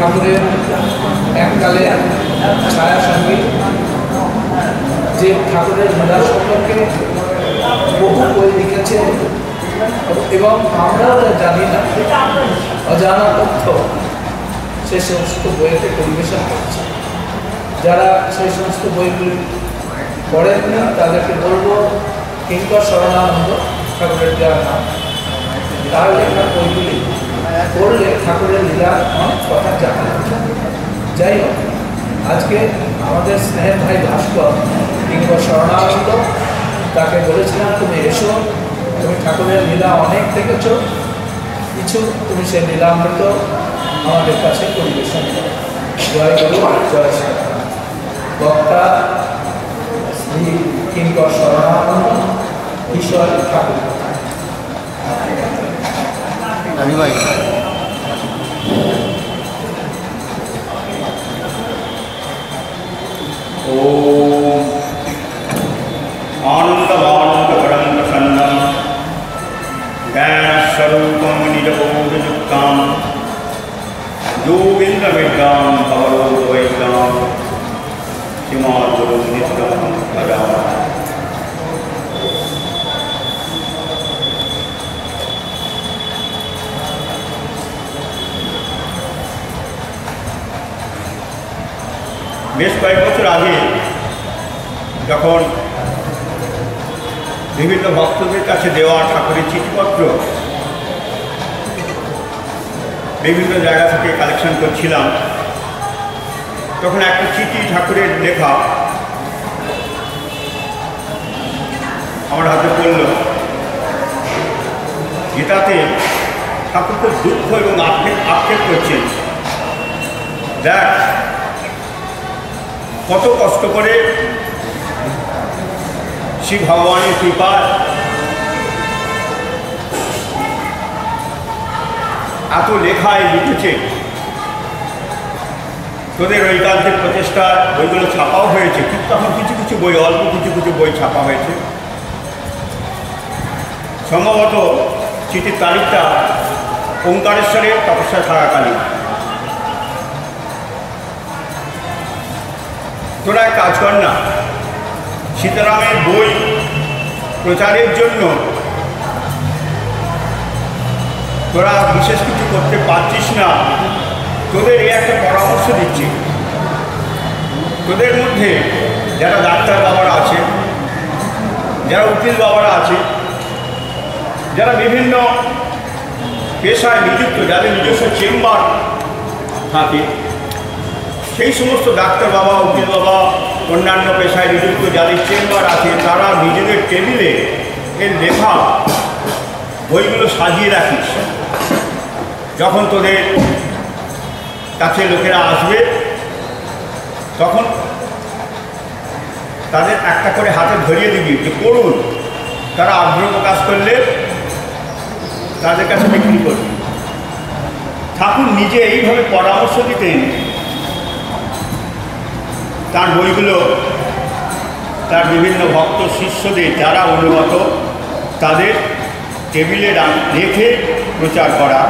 ঠাকুরের এককালে ছায়া সঙ্গী, যে ঠাকুরের লীলা সম্পর্কে বহু বই লিখেছে এবং আমরাও জানি না, অজানা তথ্য সে সমস্ত বইতে পরিবেশন করছে। যারা সেই সমস্ত বইগুলি পড়েননি তাদেরকে বলবো কিঙ্কর শরণানন্দ ঠাকুরের দেওয়ার নাম, তার লেখা বইগুলি পড়লে ঠাকুরের লীলার অনেক কথা জানা যাচ্ছে। যাই হোক, আজকে আমাদের স্নেহের ভাই ভাস্কর কিঙ্কর শরণানন্দ, তাকে বলেছিলাম তুমি এসো, তুমি ঠাকুরের লীলা অনেক দেখেছ, কিছু তুমি সেই লীলামৃত আমাদের কাছে পরিবেশন করো। জয় গুরু, জয় শ্রী বক্তা শ্রী কিঙ্কর শরণানন্দ, ঈশ্বর ঠাকুর। ओम आनंदवानंदपरम प्रसन्नम ज्ञानस्वरूपम निजबोधयुक्तम योगीन्द्रविद्यां भवरोगवैद्यां श्रीमद्गुरुं नित्यं भजामि। বেশ কয়েক বছর আগে যখন বিভিন্ন ভক্তদের কাছে দেওয়া ঠাকুরের চিঠিপত্র বিভিন্ন জায়গা থেকে কালেকশন করছিলাম, তখন একটা চিঠি ঠাকুরের লেখা আমার হাতে পড়ল, যেটাতে ঠাকুর খুব দুঃখ এবং আক্ষেপ করছেন। দেখ কত কষ্ট করে শ্রী ভগবানের কৃপায় এত লেখায় লিখেছে, তোদের ঐকান্তিক প্রচেষ্টায় বইগুলো ছাপাও হয়েছে, কিন্তু তখন কিছু কিছু বই, অল্প কিছু কিছু বই ছাপা হয়েছে। সম্ভবত চিঠির তারিখটা ওঙ্কারেশ্বরের তপস্যা থাকাকালীন। তোরা এক কাজ কর না, সীতারামের বই প্রচারের জন্য তোরা বিশেষ কিছু করতে পারছিস না, তোদের এই একটা পরামর্শ দিচ্ছি। তোদের মধ্যে যারা ডাক্তার বাবারা আছে, যারা উকিল বাবারা আছে, যারা বিভিন্ন পেশায় নিযুক্ত, যাদের নিজস্ব চেম্বার থাকে, সেই সমস্ত ডাক্তার বাবা, উকিল বাবা, অন্যান্য পেশায় নিযুক্ত যাদের চেম্বার আছে, তারা নিজেদের টেবিলে এর লেখা বইগুলো সাজিয়ে রাখিস। যখন তোদের কাছে লোকেরা আসবে তখন তাদের একটা করে হাতে ধরিয়ে দিবি যে পড়ুন, তারা আগ্রহ প্রকাশ করলে তাদের কাছে বিক্রি করবি। ঠাকুর নিজে এইভাবে পরামর্শ দিতেন। তার বইগুলো তার বিভিন্ন ভক্ত শিষ্যদের যারা অনুগত তাদের টেবিলে রেখে প্রচার করা,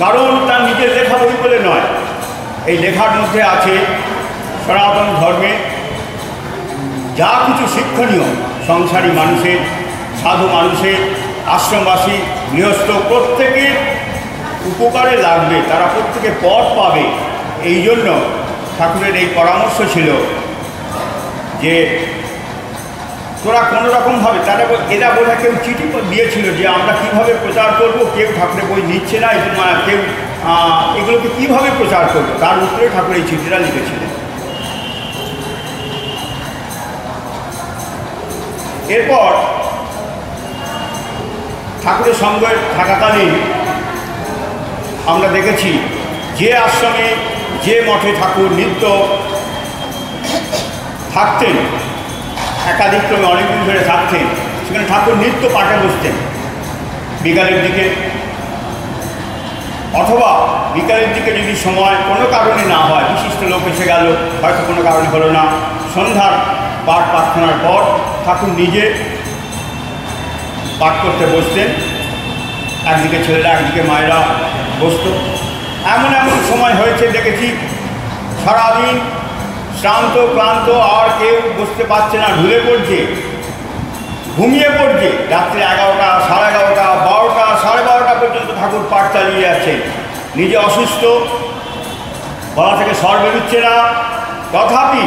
কারণ তার নিজের লেখা বই বলে নয়, এই লেখার মধ্যে আছে সনাতন ধর্মে যা কিছু শিক্ষণীয় সংসারী মানুষের, সাধু মানুষের, আশ্রমবাসী, গৃহস্থ প্রত্যেকের উপকারে লাগবে, তারা প্রত্যেকে পথ পাবে। এই জন্য ঠাকুরের এই পরামর্শ ছিল যে তোরা কোনো রকমভাবে, তারা এরা বোধ কেউ চিঠি দিয়েছিল যে আমরা কীভাবে প্রচার করব, কেউ ঠাকুরের বই নিচ্ছে না, কেউ এগুলোকে কীভাবে প্রচার করবো, তার উত্তরে ঠাকুর এই চিঠিটা লিখেছিলেন। এরপর ঠাকুরের সঙ্গে থাকাকালীন আমরা দেখেছি যে আশ্রমে, যে মঠে ঠাকুর নিত্য থাকতেন, একাধিক ক্রমে অনেকদিন ধরে থাকতেন, সেখানে ঠাকুর নিত্য পাঠে বসতেন বিকালের দিকে, অথবা বিকালের দিকে যদি সময় কোনো কারণে না হয়, বিশিষ্ট লোক এসে গেল, হয়তো কোনো কারণে হলো না, সন্ধ্যার পাঠ প্রার্থনার পর ঠাকুর নিজে পাঠ করতে বসতেন। একদিকে ছেলেরা একদিকে মায়েরা বসত। এমন এমন সময় হয়েছে দেখেছি সারাদিন শ্রান্ত ক্লান্ত আর কেউ বসতে পারছে না, ঢুলে পড়ছে, ঘুমিয়ে পড়ছে। রাত্রে 11টা, 11:30, 12টা, 12:30 পর্যন্ত ঠাকুর পাঠ চালিয়ে যাচ্ছে। নিজে অসুস্থ, গলা থেকে স্বর বেরোচ্ছে না, তথাপি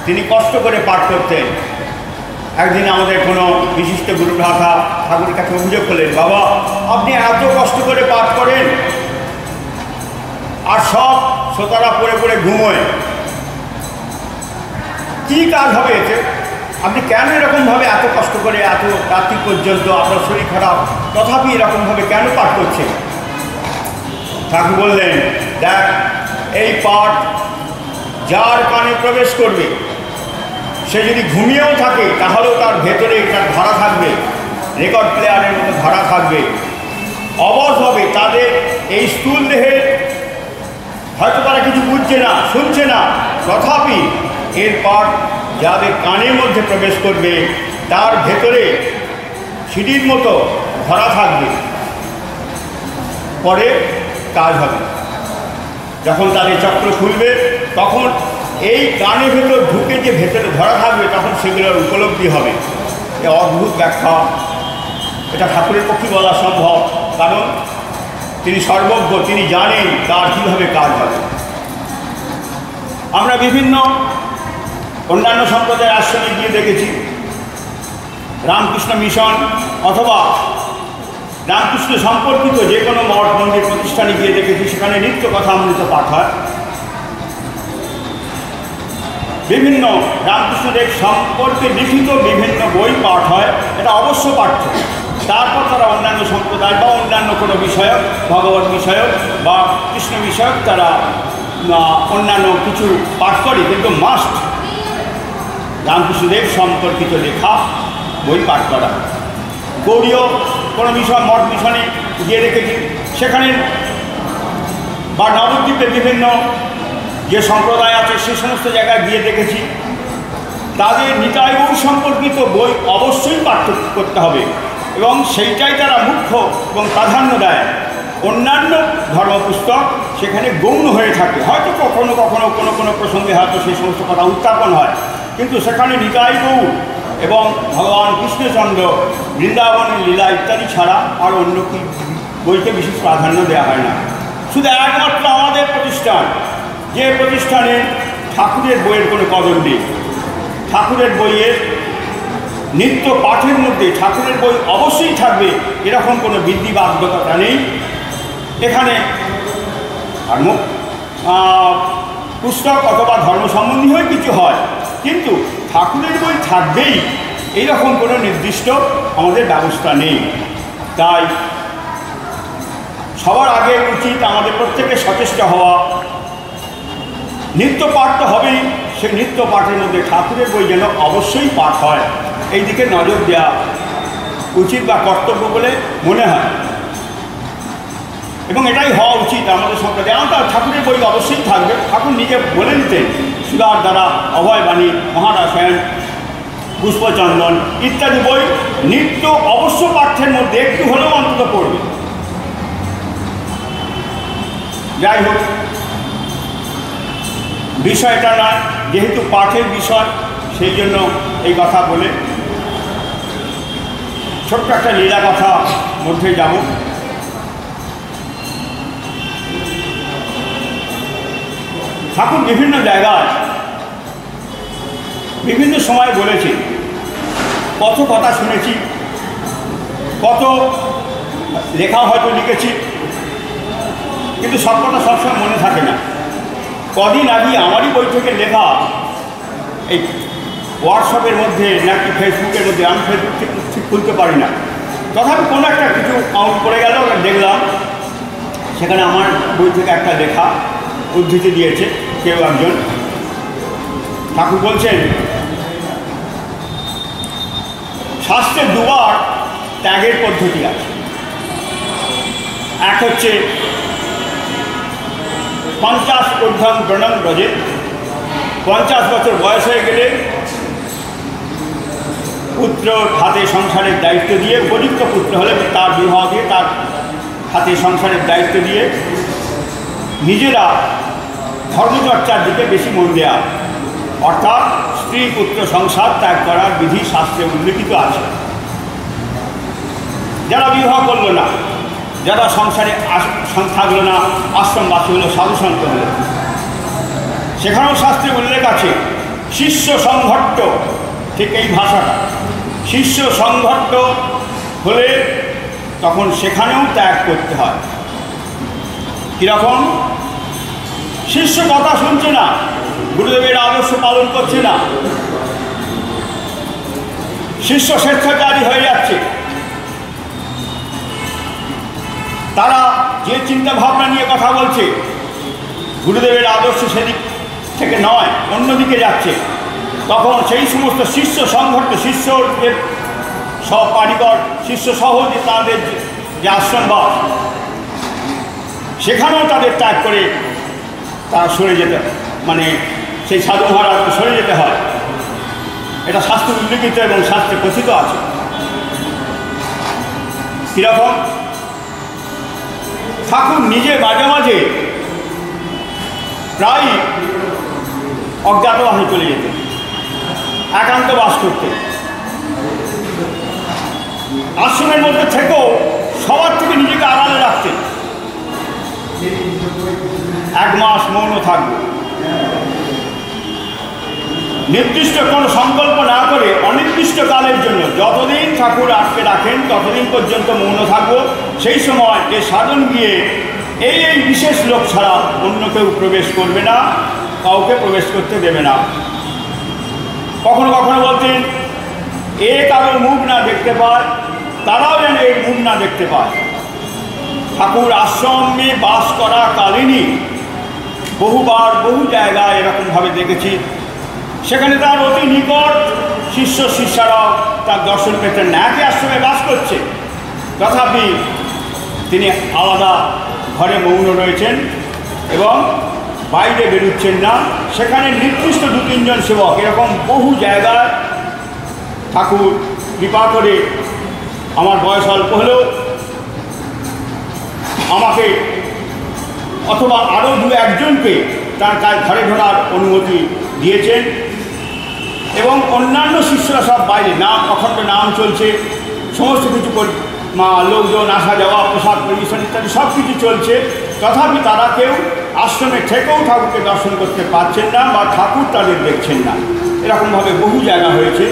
তিনি কষ্ট করে পাঠ করতেন। একদিন আমাদের কোনো বিশিষ্ট গুরুভ্রাতা ঠাকুরের কাছে অভিযোগ করলেন, বাবা আপনি এত কষ্ট করে পাঠ করেন আর সব শ্রোতারা পড়ে পড়ে ঘুমোয়, কী কাজ হবে এতে? আপনি কেন এরকমভাবে এত কষ্ট করে এত রাত্রি পর্যন্ত, আপনার শরীর খারাপ, তথাপি এরকমভাবে কেন পাঠ করছেন? ঠাকুর বললেন, দেখ এই পাঠ যার কানে প্রবেশ করবে সে যদি ঘুমিয়েও থাকে তাহলেও তার ভেতরে তার ধারা থাকবে, রেকর্ড প্লেয়ারের মতো ধারা থাকবে। অবশ হবে তাদের এই স্থূল দেহে হয়তো তারা কিছু বুঝছে না, শুনছে না, তথাপি এর পাঠ যাদের কানের মধ্যে প্রবেশ করবে তার ভেতরে সিঁড়ির মতো ধরা থাকবে, পরে কাজ হবে। যখন তাদের চক্র খুলবে তখন এই কানের ভেতর ঢুকে যে ভেতরে ধরা থাকবে তখন সেগুলোর উপলব্ধি হবে। এ অদ্ভুত ব্যাখ্যা, এটা ঠাকুরের পক্ষে বলা সম্ভব, কারণ তিনি সর্বজ্ঞ, তিনি জানেন তার কীভাবে কাজ হবে। আমরা বিভিন্ন অন্যান্য সম্প্রদায়ের আশ্রমে গিয়ে দেখেছি, রামকৃষ্ণ মিশন অথবা রামকৃষ্ণ সম্পর্কিত যে কোনো মঠ মন্দির প্রতিষ্ঠানে গিয়ে দেখেছি সেখানে নিত্য কথামৃত পাঠ হয়। বিভিন্ন রামকৃষ্ণদেব সম্পর্কে লিখিত বিভিন্ন বই পাঠ হয়, এটা অবশ্য পাঠ্য। তারপর তারা অন্যান্য সম্প্রদায় বা অন্যান্য কোনো বিষয়ক, ভগবত বিষয়ক বা কৃষ্ণ বিষয়ক তারা অন্যান্য কিছু পাঠ করে, কিন্তু মাস্ট রামকৃষ্ণদেব সম্পর্কিত লেখা বই পাঠ করা। গৌড়ীয় কোনো মিশন, মঠ মিশনে গিয়ে রেখেছি, সেখানে বা নবদ্বীপের বিভিন্ন যে সম্প্রদায় আছে সে সমস্ত জায়গায় গিয়ে দেখেছি তাদের নিতাই গৌর সম্পর্কিত বই অবশ্যই পাঠ করতে হবে এবং সেইটাই তারা মুখ্য এবং প্রাধান্য দেয়। অন্যান্য ধর্মপুস্তক সেখানে গৌণ হয়ে থাকে, হয়তো কখনো কখনো কোনো কোনো প্রসঙ্গে হয়তো সেই সমস্ত কথা উত্থাপন হয়, কিন্তু সেখানে নিতাই গৌর এবং ভগবান কৃষ্ণচন্দ্র, বৃন্দাবনের লীলা ইত্যাদি ছাড়া আর অন্য কি বইকে বিশেষ প্রাধান্য দেওয়া হয় না। শুধু একমাত্র আমাদের প্রতিষ্ঠান, যে প্রতিষ্ঠানে ঠাকুরের বইয়ের কোনো কদর নেই, ঠাকুরের বইয়ের নিত্য পাঠের মধ্যে ঠাকুরের বই অবশ্যই থাকবে এরকম কোনো বিধি বাধ্যকতা নেই। এখানে ধর্ম পুস্তক অথবা ধর্ম সম্বন্ধী হয়ে কিছু হয়, কিন্তু ঠাকুরের বই থাকবেই এইরকম কোনো নির্দিষ্ট আমাদের ব্যবস্থা নেই। তাই সবার আগে উচিত আমাদের প্রত্যেকে সচেষ্ট হওয়া, নিত্য পাঠ তো হবেই, সেই নিত্য পাঠের মধ্যে ঠাকুরের বই যেন অবশ্যই পাঠ হয়, এই দিকে নজর দেওয়া উচিত বা কর্তব্য বলে মনে হয় এবং এটাই হওয়া উচিত আমাদের সম্প্রদায়ে। আমার ঠাকুরের বই অবশ্যই থাকবে। ঠাকুর নিজে বলে দিতেন, সুধার দ্বারা, অভয়বাণী, মহারাসায়ন, পুষ্পচন্দন ইত্যাদি বই নিত্য অবশ্য পাঠ্যের মধ্যে একটু হলেও অন্তত পড়বে। যাই হোক, বিষয়টা নয়, যেহেতু পাঠের বিষয় সেই জন্য এই কথা বলে ছোট্ট একটা লীলা কথা মধ্যে যাব। ঠাকুর বিভিন্ন জায়গায় বিভিন্ন সময় বলেছি, কত কথা শুনেছি, কত লেখা হয়তো লিখেছি, কিন্তু সব কথা সবসময় মনে থাকে না। কদিন আগে আমারই বই থেকে লেখা এই হোয়াটসঅ্যাপের মধ্যে নাকি ফেসবুকের মধ্যে, আমি ফেসবুক ঠিক খুলতে পারি না, তথাপি কোনো একটা কিছু আউট করে গেল, দেখলাম সেখানে আমার বই থেকে একটা লেখা উদ্ধৃতি দিয়েছে কেউ একজন। ঠাকুর বলছেন, শাস্ত্রে দুবার ত্যাগের পদ্ধতি আছে। এক হচ্ছে 50 ঊর্ধ্বং ব্রণং ব্রজে, 50 বছর বয়স হয়ে গেলে পুত্র হাতে সংসারের দায়িত্ব দিয়ে, উপযুক্ত পুত্র হলে তার বিবাহ দিয়ে তার হাতে সংসারের দায়িত্ব দিয়ে নিজেরা ধর্মচর্চার দিকে বেশি মন দেওয়া, অর্থাৎ স্ত্রী পুত্র সংসার ত্যাগ করার বিধি শাস্ত্রে উল্লেখিত আছে। যারা বিবাহ করল না, যারা সংসারে থাকলো না, আশ্রমবাসী হলো, সাধুসন্ত হলো, সেখানেও শাস্ত্রে উল্লেখ আছে শিষ্য সংঘট্ট, ঠিক এই ভাষাটা, শিষ্য সংঘট্ট হলে তখন সেখানেও ত্যাগ করতে হয়। কীরকম? শিষ্য কথা শুনছে না, গুরুদেবের আদর্শ পালন করছে না, শিষ্য স্বেচ্ছাচারী হয়ে যাচ্ছে, তারা যে চিন্তা ভাবনা নিয়ে কথা বলছে গুরুদেবের আদর্শ সেদিক থেকে নয়, অন্যদিকে যাচ্ছে, তখন সেই সমস্ত শিষ্য সংঘর্ষ, শিষ্যদের সব কারিগর, শিষ্য সহ যে তাদের যে আশ্রমবাস, সেখানেও তাদের ত্যাগ করে তারা সরে যেতে, মানে সেই সাধু মহারাজকে সরে যেতে হয়। এটা শাস্ত্রে উল্লেখিত এবং শাস্ত্রে কথিত আছে। কীরকম? ঠাকুর নিজে মাঝে মাঝে প্রায় অজ্ঞাতবাসে চলে যেতেন, একান্ত বাস করতেন। আশ্রমের মধ্যে থেকেও সবার থেকে নিজেকে আড়ালে রাখতেন। 1 মাস মৌন থাকবে, নির্দিষ্ট কোনো সংকল্প না করে অনির্দিষ্টকালের জন্য যতদিন ঠাকুর আটকে রাখেন ততদিন পর্যন্ত মৌন থাকবো। সেই সময় যে সাধন গিয়ে এই বিশেষ লোক ছাড়া অন্য কেউ প্রবেশ করবে না, কাউকে প্রবেশ করতে দেবে না। কখনো কখনো বলতেন কারোর মুখ না দেখতে পায়, তারাও যেন এই মুখ না দেখতে পায়। ঠাকুর আশ্রমে বাস করা কালীনই বহুবার বহু জায়গায় এরকমভাবে দেখেছি, সেখানে তার অতি নিকট শিষ্য শিষ্যারাও তার দর্শন পেতেন না। একই আশ্রমে বাস করছে, তথাপি তিনি আলাদা ঘরে মৌন রয়েছেন এবং বাইরে বেরোচ্ছেন না। সেখানে নির্দিষ্ট 2-3 জন সেবক, এরকম বহু জায়গায় ঠাকুর কৃপা করে আমার বয়স অল্প হলেও আমাকে অথবা আরও 2-1 জনকে তার ঘরে ঢোকার অনুমতি দিয়েছেন এবং অন্যান্য শিষ্যরা সব বাইরে, নাম অখণ্ড নাম চলছে, সমস্ত কিছু লোকজন আসা যাওয়া, প্রসাদ পরিবেশন ইত্যাদি সব কিছু চলছে, তথাপি তারা কেউ আশ্রমে থেকেও ঠাকুরকে দর্শন করতে পারছেন না বা ঠাকুর তাদের দেখছেন না। এরকমভাবে বহু জায়গা হয়েছে।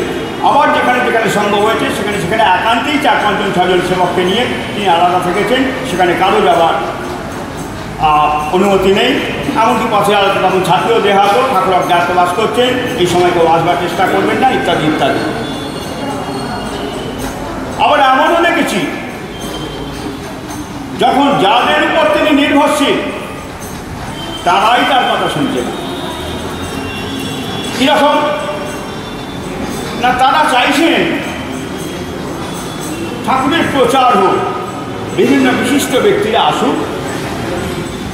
আবার যেখানে যেখানে সম্ভব হয়েছে সেখানে সেখানে একান্তেই 4-5 জন 6 জন সেবককে নিয়ে তিনি আলাদা থেকেছেন, সেখানে কারো যাবার অনুমতি নেই। এমনকি পথে আলাদা তখন ছাত্রীও দেহা হতো, ঠাকুর অজ্ঞাতে বাস করছেন, এই সময় কেউ আসবার চেষ্টা করবেন না, ইত্যাদি ইত্যাদি। আবার এমনও দেখেছি যখন যাদের উপর তিনি নির্ভরশীল তারাই তার কথা শুনছেন। কীরকম না, তারা চাইছেন ঠাকুরের প্রচার হোক, বিভিন্ন বিশিষ্ট ব্যক্তিরা আসুক,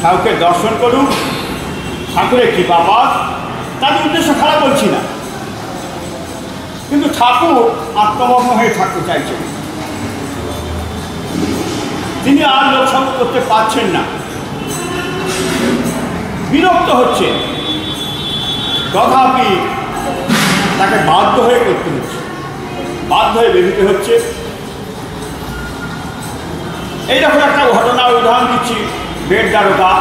ঠাকুরকে দর্শন করুন, ঠাকুরের কৃপা পাক। তাদের উদ্দেশ্য খারাপ বলছি না, কিন্তু ঠাকুর আত্মমগ্ন হয়ে থাকতে চাইছেন, তিনি আর লোকসঙ্গ করতে পারছেন না, বিরক্ত হচ্ছেন, তথাপি তাকে বাধ্য হয়ে করতে হচ্ছে, বাধ্য হয়ে বেরোতে হচ্ছে। এইরকম একটা ঘটনার উদাহরণ দিচ্ছি। বেদ দ্বারকা,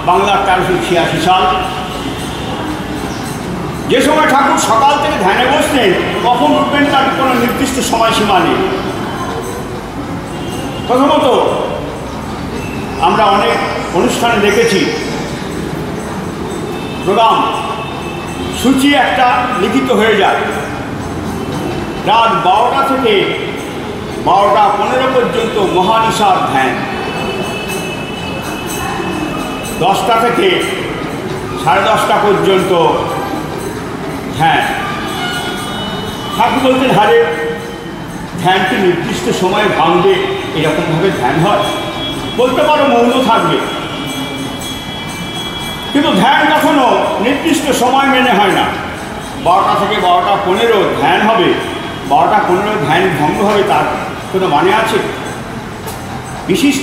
বাংলার 1386 সাল। যে সময় ঠাকুর সকাল থেকে ধ্যানে বসতেন, কখন উঠবেন তার কোনো নির্দিষ্ট সময়সীমা নেই। প্রথমত আমরা অনেক অনুষ্ঠানে দেখেছি প্রোগ্রাম সূচি একটা লিখিত হয়ে যায়, রাত 12টা থেকে 12টা 15 পর্যন্ত মহানিশার ধ্যান, 10টা থেকে 10:30 পর্যন্ত ধ্যান। ঠাকুর বলতেন, হারে ধ্যানটি নির্দিষ্ট সময়ে ভাঙবে, এরকমভাবে ধ্যান হয়? বলতে পারো মৌন থাকবে, কিন্তু ধ্যান কখনো নির্দিষ্ট সময় মেনে হয় না। 12টা থেকে 12টা 15 ধ্যান হবে, 12:15 ধ্যান ভঙ্গ হবে তার কোনো মানে আছে? বিশেষ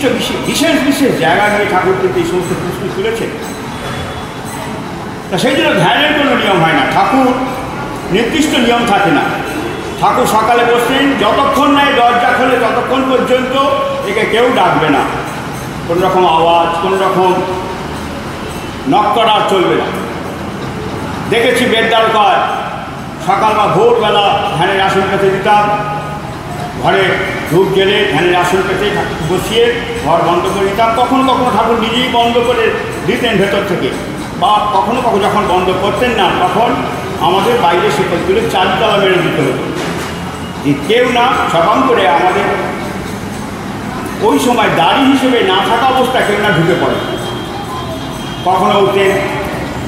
বিশেষ জায়গা নিয়ে ঠাকুর কিন্তু এই সমস্ত প্রশ্ন তুলেছেন। তা সেই জন্য ধ্যানের কোনো নিয়ম হয় না, ঠাকুর নির্দিষ্ট নিয়ম থাকে না। ঠাকুর সকালে বসলেন, যতক্ষণ নয় দরজা খোলে ততক্ষণ পর্যন্ত একে কেউ ডাকবে না, কোনো রকম আওয়াজ, কোনো রকম নক করা চলবে না। দেখেছি বেদদ্বারকায় সকাল বা ভোরবেলা ধ্যানের আসন পেতে দিতাম, ঘরে ধূপ জেলে ধ্যানের আসন পেতে বসিয়ে ঘর বন্ধ করে দিতাম। কখনো কখনো ঠাকুর নিজেই বন্ধ করে দিতেন ভেতর থেকে, বা কখনো কখনো যখন বন্ধ করতেন না তখন আমাদের বাইরে শিকল তুলে চারতলা মেরে দিতে হতো, যে কেউ না সকাম করে আমাদের ওই সময় দাড়ি হিসেবে না থাকা অবস্থা কেউ না ঢুকে পড়ে। কখনো উঠতেন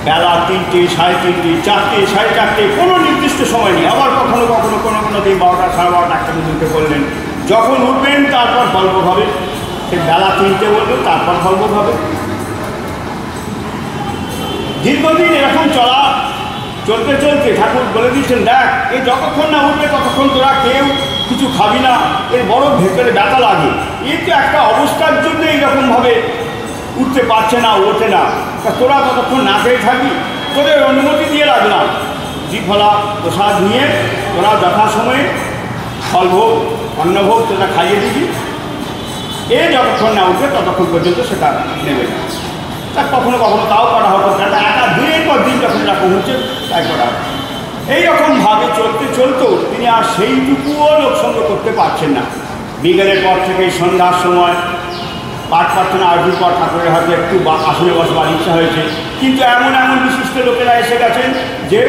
বেলা 3টে, 3:30, 4টে, 4:30, কোনো নির্দিষ্ট সময় নেই। আবার কখনো কখনো কোনো দিন 12টা, 12:30, 1টা পর্যন্ত উঠে পড়লেন। যখন উঠবেন তারপর ফলভোগ হবে, সে বেলা 3টে বললো তারপর ফলভোগ হবে। দীর্ঘদিন এরকম চলতে ঠাকুর বলে দিচ্ছেন, দেখ এই যতক্ষণ না উঠবে ততক্ষণ তোরা কেউ কিছু খাবি না, এর বড় ভেতরে ব্যথা লাগে। এই তো একটা অবস্থার জন্য এইরকমভাবে উঠতে পারছে না, ওঠে না, তা তোরা ততক্ষণ না খেয়ে থাকবি। তোদের অনুমতি দিয়ে রাখলাম, ত্রিফলা প্রসাদ নিয়ে তোরা যথাসময়ে ফলভোগ, অন্নভোগ তোরা খাইয়ে দিবি, এ যতক্ষণ না উঠবে ততক্ষণ পর্যন্ত সেটা নেবে না। তা কখনো কখনো তাও করা হতো, সেটা একা দিনের পর দিন যখন এরকম হচ্ছে তাই করা হতো। এইরকমভাবে চলতেও তিনি আর সেইটুকুও লোকসঙ্গ করতে পারছেন না। বিকেলের পর থেকে সন্ধ্যার সময় পাঠ প্রার্থনা আরতির পর ঠাকুরের হয়তো একটু আসনে বসবার ইচ্ছা হয়েছে, কিন্তু এমন বিশিষ্ট লোকেরা এসে গেছেন যে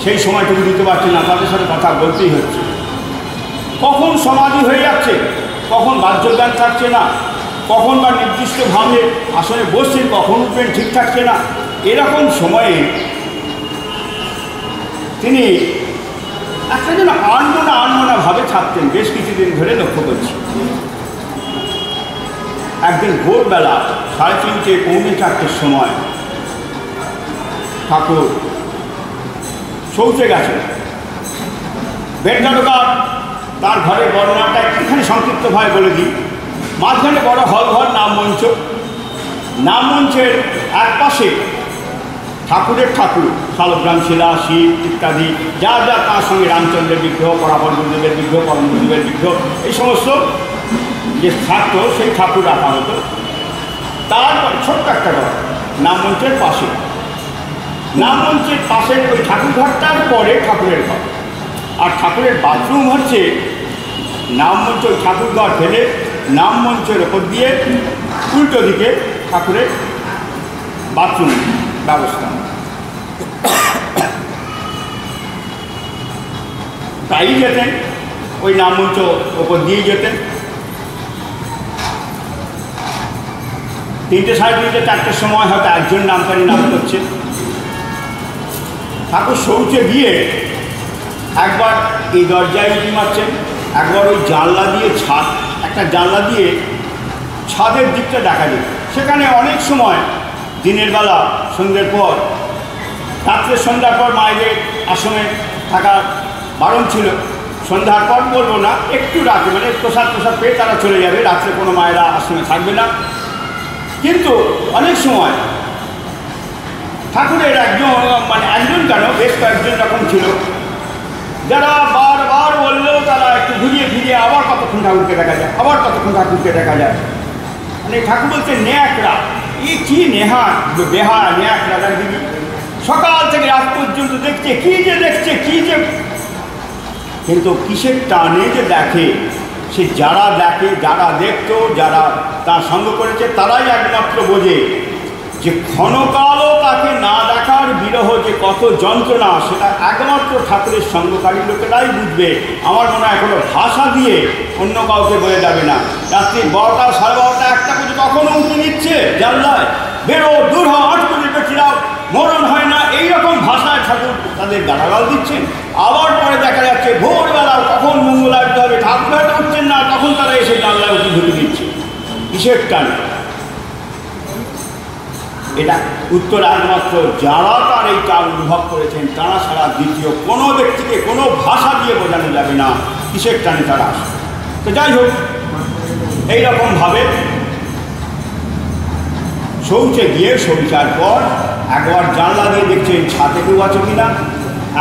সেই সময়টুকু দিতে পারছেন না, তাদের সাথে কথা বলতেই হচ্ছে। কখন সমাধি হয়ে যাচ্ছে, কখন বাহ্যজ্ঞান থাকছে না, কখন বা নির্দিষ্টভাবে আসনে বসছেন, কখন উঠবেন ঠিক থাকছে না। এরকম সময়ে তিনি একটা যেন আনমনা ভাবে থাকতেন, বেশ কিছুদিন ধরে লক্ষ্য করছি। একদিন ভোরবেলা 3:30, 4:45 সময় ঠাকুর শৌচে গেছেন। বেদদ্বারকার তার ঘরের বর্ণনাটা একটুখানি সংক্ষিপ্তভাবে বলে দিই। মাঝখানে বড় হলঘর, নাম মঞ্চের এক পাশে ঠাকুর শালগ্রাম শিলা, শিব ইত্যাদি যা তার সঙ্গে রামচন্দ্রের বিগ্রহ, পরাপর গুরুদেবের বিগ্রহ, পরম গুরুদেবের বিগ্রহ, এই সমস্ত যে থাকত সেই ঠাকুর রাখা হতো। তারপর ছোট্ট একটা ঘর নাম মঞ্চের পাশের ওই ঠাকুর ঘরটার পরে ঠাকুরের ঘর, আর ঠাকুরের বাথরুম হচ্ছে নাম মঞ্চ, ওই ঠাকুর ঘর ফেলে নাম মঞ্চের ওপর দিয়ে উল্টো দিকে ঠাকুরের বাথরুম ব্যবস্থা। তাই যেতেন, ওই নাম মঞ্চ ওপর দিয়ে যেতেন। 3টে, 3:30, 4টের সময় হয়তো একজন নামকারী নাম করছে। ঠাকুর শৌচে গিয়ে একবার এই দরজায় উঁকি মারছেন, একবার ওই জানলা দিয়ে একটা জানলা দিয়ে ছাদের দিকটা দেখা যায়। সেখানে অনেক সময় দিনের বেলা সন্ধ্যের পর, সন্ধ্যার পর মায়েদের আসনে থাকা বারণ ছিল। সন্ধ্যার পর বলবো না, একটু রাতে মানে প্রসাদ পেয়ে তারা চলে যাবে, রাত্রে কোনো মায়েরা আসনে থাকবে না। কিন্তু অনেক সময় ঠাকুরের একজন কেন বেশ কয়েকজন রকম ছিল, যারা বারবার বললেও তারা একটু ঘুরিয়ে আবার কতক্ষণ ঠাকুরকে দেখা যায়, মানে ঠাকুর বলছে ন্যাকরা, এই কি ন্যাকরা দিদি সকাল থেকে রাত পর্যন্ত দেখছে কি যে, কিন্তু কিসের টানে যে দেখে, সে যারা দেখতো, যারা তার সঙ্গ করেছে তারাই একমাত্র বোঝে যে ক্ষণকালও তাকে না দেখার বিরহ যে কত যন্ত্রণা, সেটা একমাত্র ঠাকুরের সঙ্গকারী লোকেরাই বুঝবে। আমার মনে হয় কোনো ভাষা দিয়ে অন্য কাউকে বলে যাবে না। রাত্রি 12টা, 12:30, 1টা পর্যন্ত কখনো উঁকি নিচ্ছে জানলায়, বেরো দূর হও, 8 পর্যন্ত বেঠিরাও, মরণ হয় না, এইরকম ভাষায় ঠাকুর তাদের গালাগাল দিচ্ছেন। আবার পরে দেখা যাচ্ছে ভোরবেলাও কখন মঙ্গল আরতি হবে, ঠাকুর হয়তো উঠছেন না, তখন তারা এসে জানলায় উঁকি ঢুকে দিচ্ছে কিসের টানে। এটা উত্তর একমাত্র যারা তার এইটা অনুভব করেছেন তারা ছাড়া দ্বিতীয় কোনো ব্যক্তিকে কোনো ভাষা দিয়ে বোঝানো যাবে না কিসের টানে তারা আসে। তো যাই হোক, এইরকমভাবে শৌচে গিয়ে শৌচার পর একবার জানলা দিয়ে দেখছেন ছাদে কেউ আছে কিনা,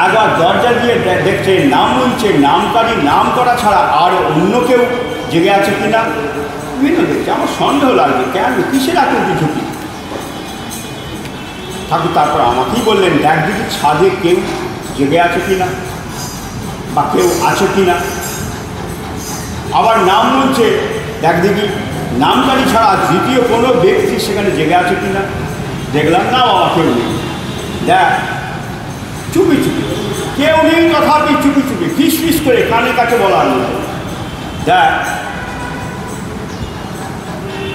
একবার দরজা দিয়ে দেখছেন নাম বলছে নামকারী নাম করা ছাড়া আর অন্য কেউ জেগে আছে কিনা, বিভিন্ন দেখছে। আমার সন্দেহ লাগবে কেন, কিসের এত ঝুঁকি। ঠাকুর তারপর আমাকেই বললেন, দেখ দিদি ছাদে কেউ জেগে আছে কিনা বা কেউ আছে কিনা। আবার নাম বলছে, দেখ দিদি নামকারী ছাড়া দ্বিতীয় কোনো ব্যক্তি সেখানে জেগে আছে কিনা। দেখলাম না বাবা কেউ নেই। দেখ চুপি চুপি কেউ নেই, তথাপি চুপি চুপি ফিস ফিস করে কানে কাছে বলার মতো। দেখ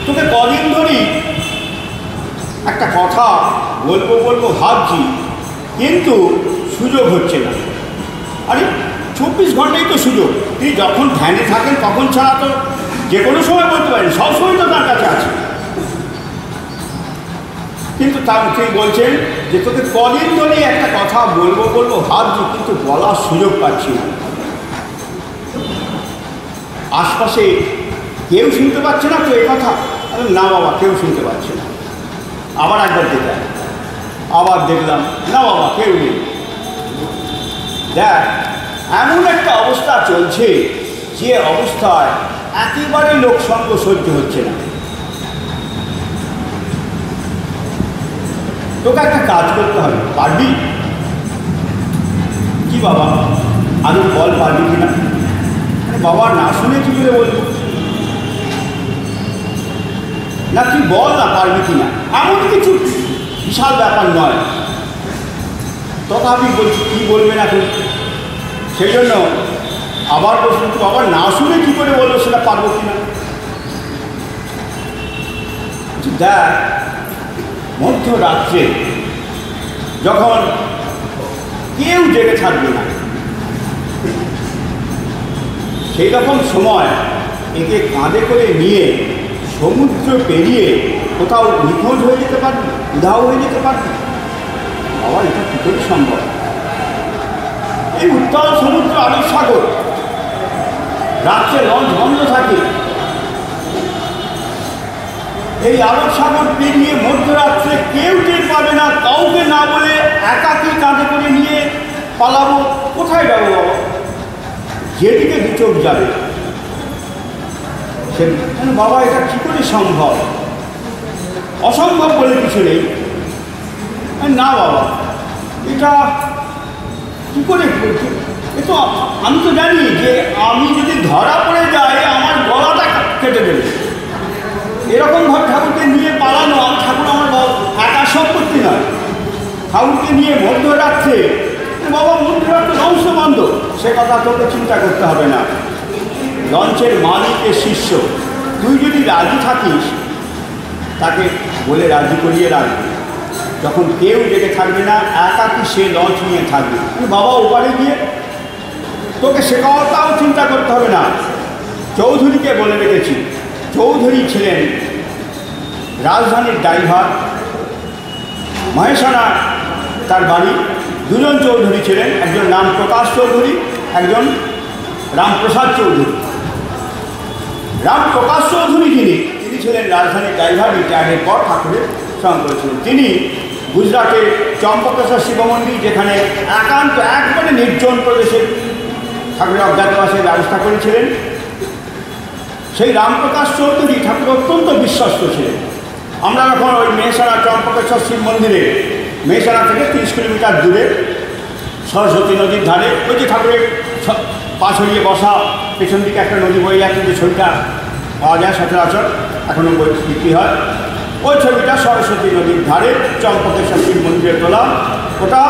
তোকে কদিন ধরেই একটা কথা বলবো বলবো ভাবছি, কিন্তু সুযোগ হচ্ছে না। আরে 24 ঘন্টাই তো সুযোগ, তুই যখন ধ্যানে থাকেন তখন ছাড়া তো যে কোনো সময় বলতে পারেন, সবসময় তো তার কাছে আছে। কিন্তু তুই বলছেন যে তোকে কদিন ধরে একটা কথা বলবো বলবো ভাবছি, কিন্তু বলার সুযোগ পাচ্ছি না। আশপাশে কেউ শুনতে পাচ্ছে না তো এই কথা? না বাবা কেউ শুনতে পাচ্ছে না। আবার একবার দেখলাম, আবার দেখলাম না বাবা কেউ নেই। দেখ এমন একটা অবস্থা চলছে যে অবস্থায় একেবারে লোকসঙ্গ সহ্য হচ্ছে না। তোকে একটা কাজ করতে হবে, পারবি কি বাবা? আগে বল পারবি কিনা। বাবা না শুনে কি করে বলবো? না তুই বল না পারবি কিনা, এমন কিছু বিশাল ব্যাপার নয়। তথাপি বলছি কী বলবেন এখন, সেই জন্য আবার বলছেন তো বাবা না শুনে কী করে বলবো সেটা পারবো কিনা। দেখ মধ্যরাত্রে যখন কেউ জেগে থাকবে না, সেই রকম সময় একে কাঁধে করে নিয়ে সমুদ্র পেরিয়ে কোথাও নিখোঁজ হয়ে যেতে পারবে, উধাও হয়ে যেতে পারবে। বাবা এটা কী করে সম্ভব? এই উত্তাল সমুদ্র আরব সাগর, রাত্রে লঞ্চ বন্ধ থাকে, এই আরব সাগর পেরিয়ে মধ্যরাত্রে কেউ টের পাবে না, কাউকে না বলে একাকি কাঁধে করে নিয়ে পালাবো, কোথায় যাবো বাবা? যেদিকে দু চোখ যাবে সে বাবা এটা কী করে সম্ভব? অসম্ভব বলে কিছু নেই। না বাবা এটা কী করে, এ তো আমি তো জানি যে আমি যদি ধরা পড়ে যাই আমার গলাটা কেটে দেবে। এরকমভাবে ঠাকুরকে নিয়ে পালানো, ঠাকুর আমার একা সম্পত্তি নয়। ঠাকুরকে নিয়ে মধ্যরাত্রে, বাবা মধ্যরাত্রে লঞ্চ বন্ধ, সে কথা তোকে চিন্তা করতে হবে না। লঞ্চের মালিকের শিষ্য, তুই যদি রাজি থাকিস তাকে বলে রাজি করিয়ে রাখবি। যখন কেউ জেগে থাকবে না একাকি সে লঞ্চ নিয়ে থাকবে। বাবা ওপারে গিয়ে তোকে সে কথাও চিন্তা করতে হবে না। চৌধুরীকে বলে রেখেছি, চৌধুরী ছিলেন রাজধানীর ড্রাইভার, মহেশানা তার বাড়ি। দুজন চৌধুরী ছিলেন, একজন নাম প্রকাশ চৌধুরী, একজন রামপ্রসাদ চৌধুরী। রামপ্রকাশ চৌধুরী তিনি ছিলেন রাজধানীর ড্রাইভার, রিটায়ার্ডের পর ঠাকুরের সঙ্গ করেছিলেন। তিনি গুজরাটের চম্পকেশ্বর শিব মন্দির, যেখানে একান্ত একবারে নির্জন প্রদেশে ঠাকুরের অজ্ঞাতবাসের ব্যবস্থা করেছিলেন, সেই রামপ্রকাশ চৌধুরী ঠাকুর অত্যন্ত বিশ্বস্ত ছিলেন। আমরা যখন ওই মেহসানা চম্পকেশ্বর শিব মন্দিরে, মেহসানা থেকে 30 কিলোমিটার দূরে সরস্বতী নদীর ধারে, ওই যে ঠাকুরের পা ছড়িয়ে বসা, পেছন দিকে একটা নদী বয়ে যাচ্ছে, যে ছবিটা পাওয়া যায় সচরাচর, এখনও বই বিক্রি হয়, ওই ছবিটা সরস্বতী নদীর ধারে চম্পকেশ্বর শিব মন্দিরে তোলা। ওটা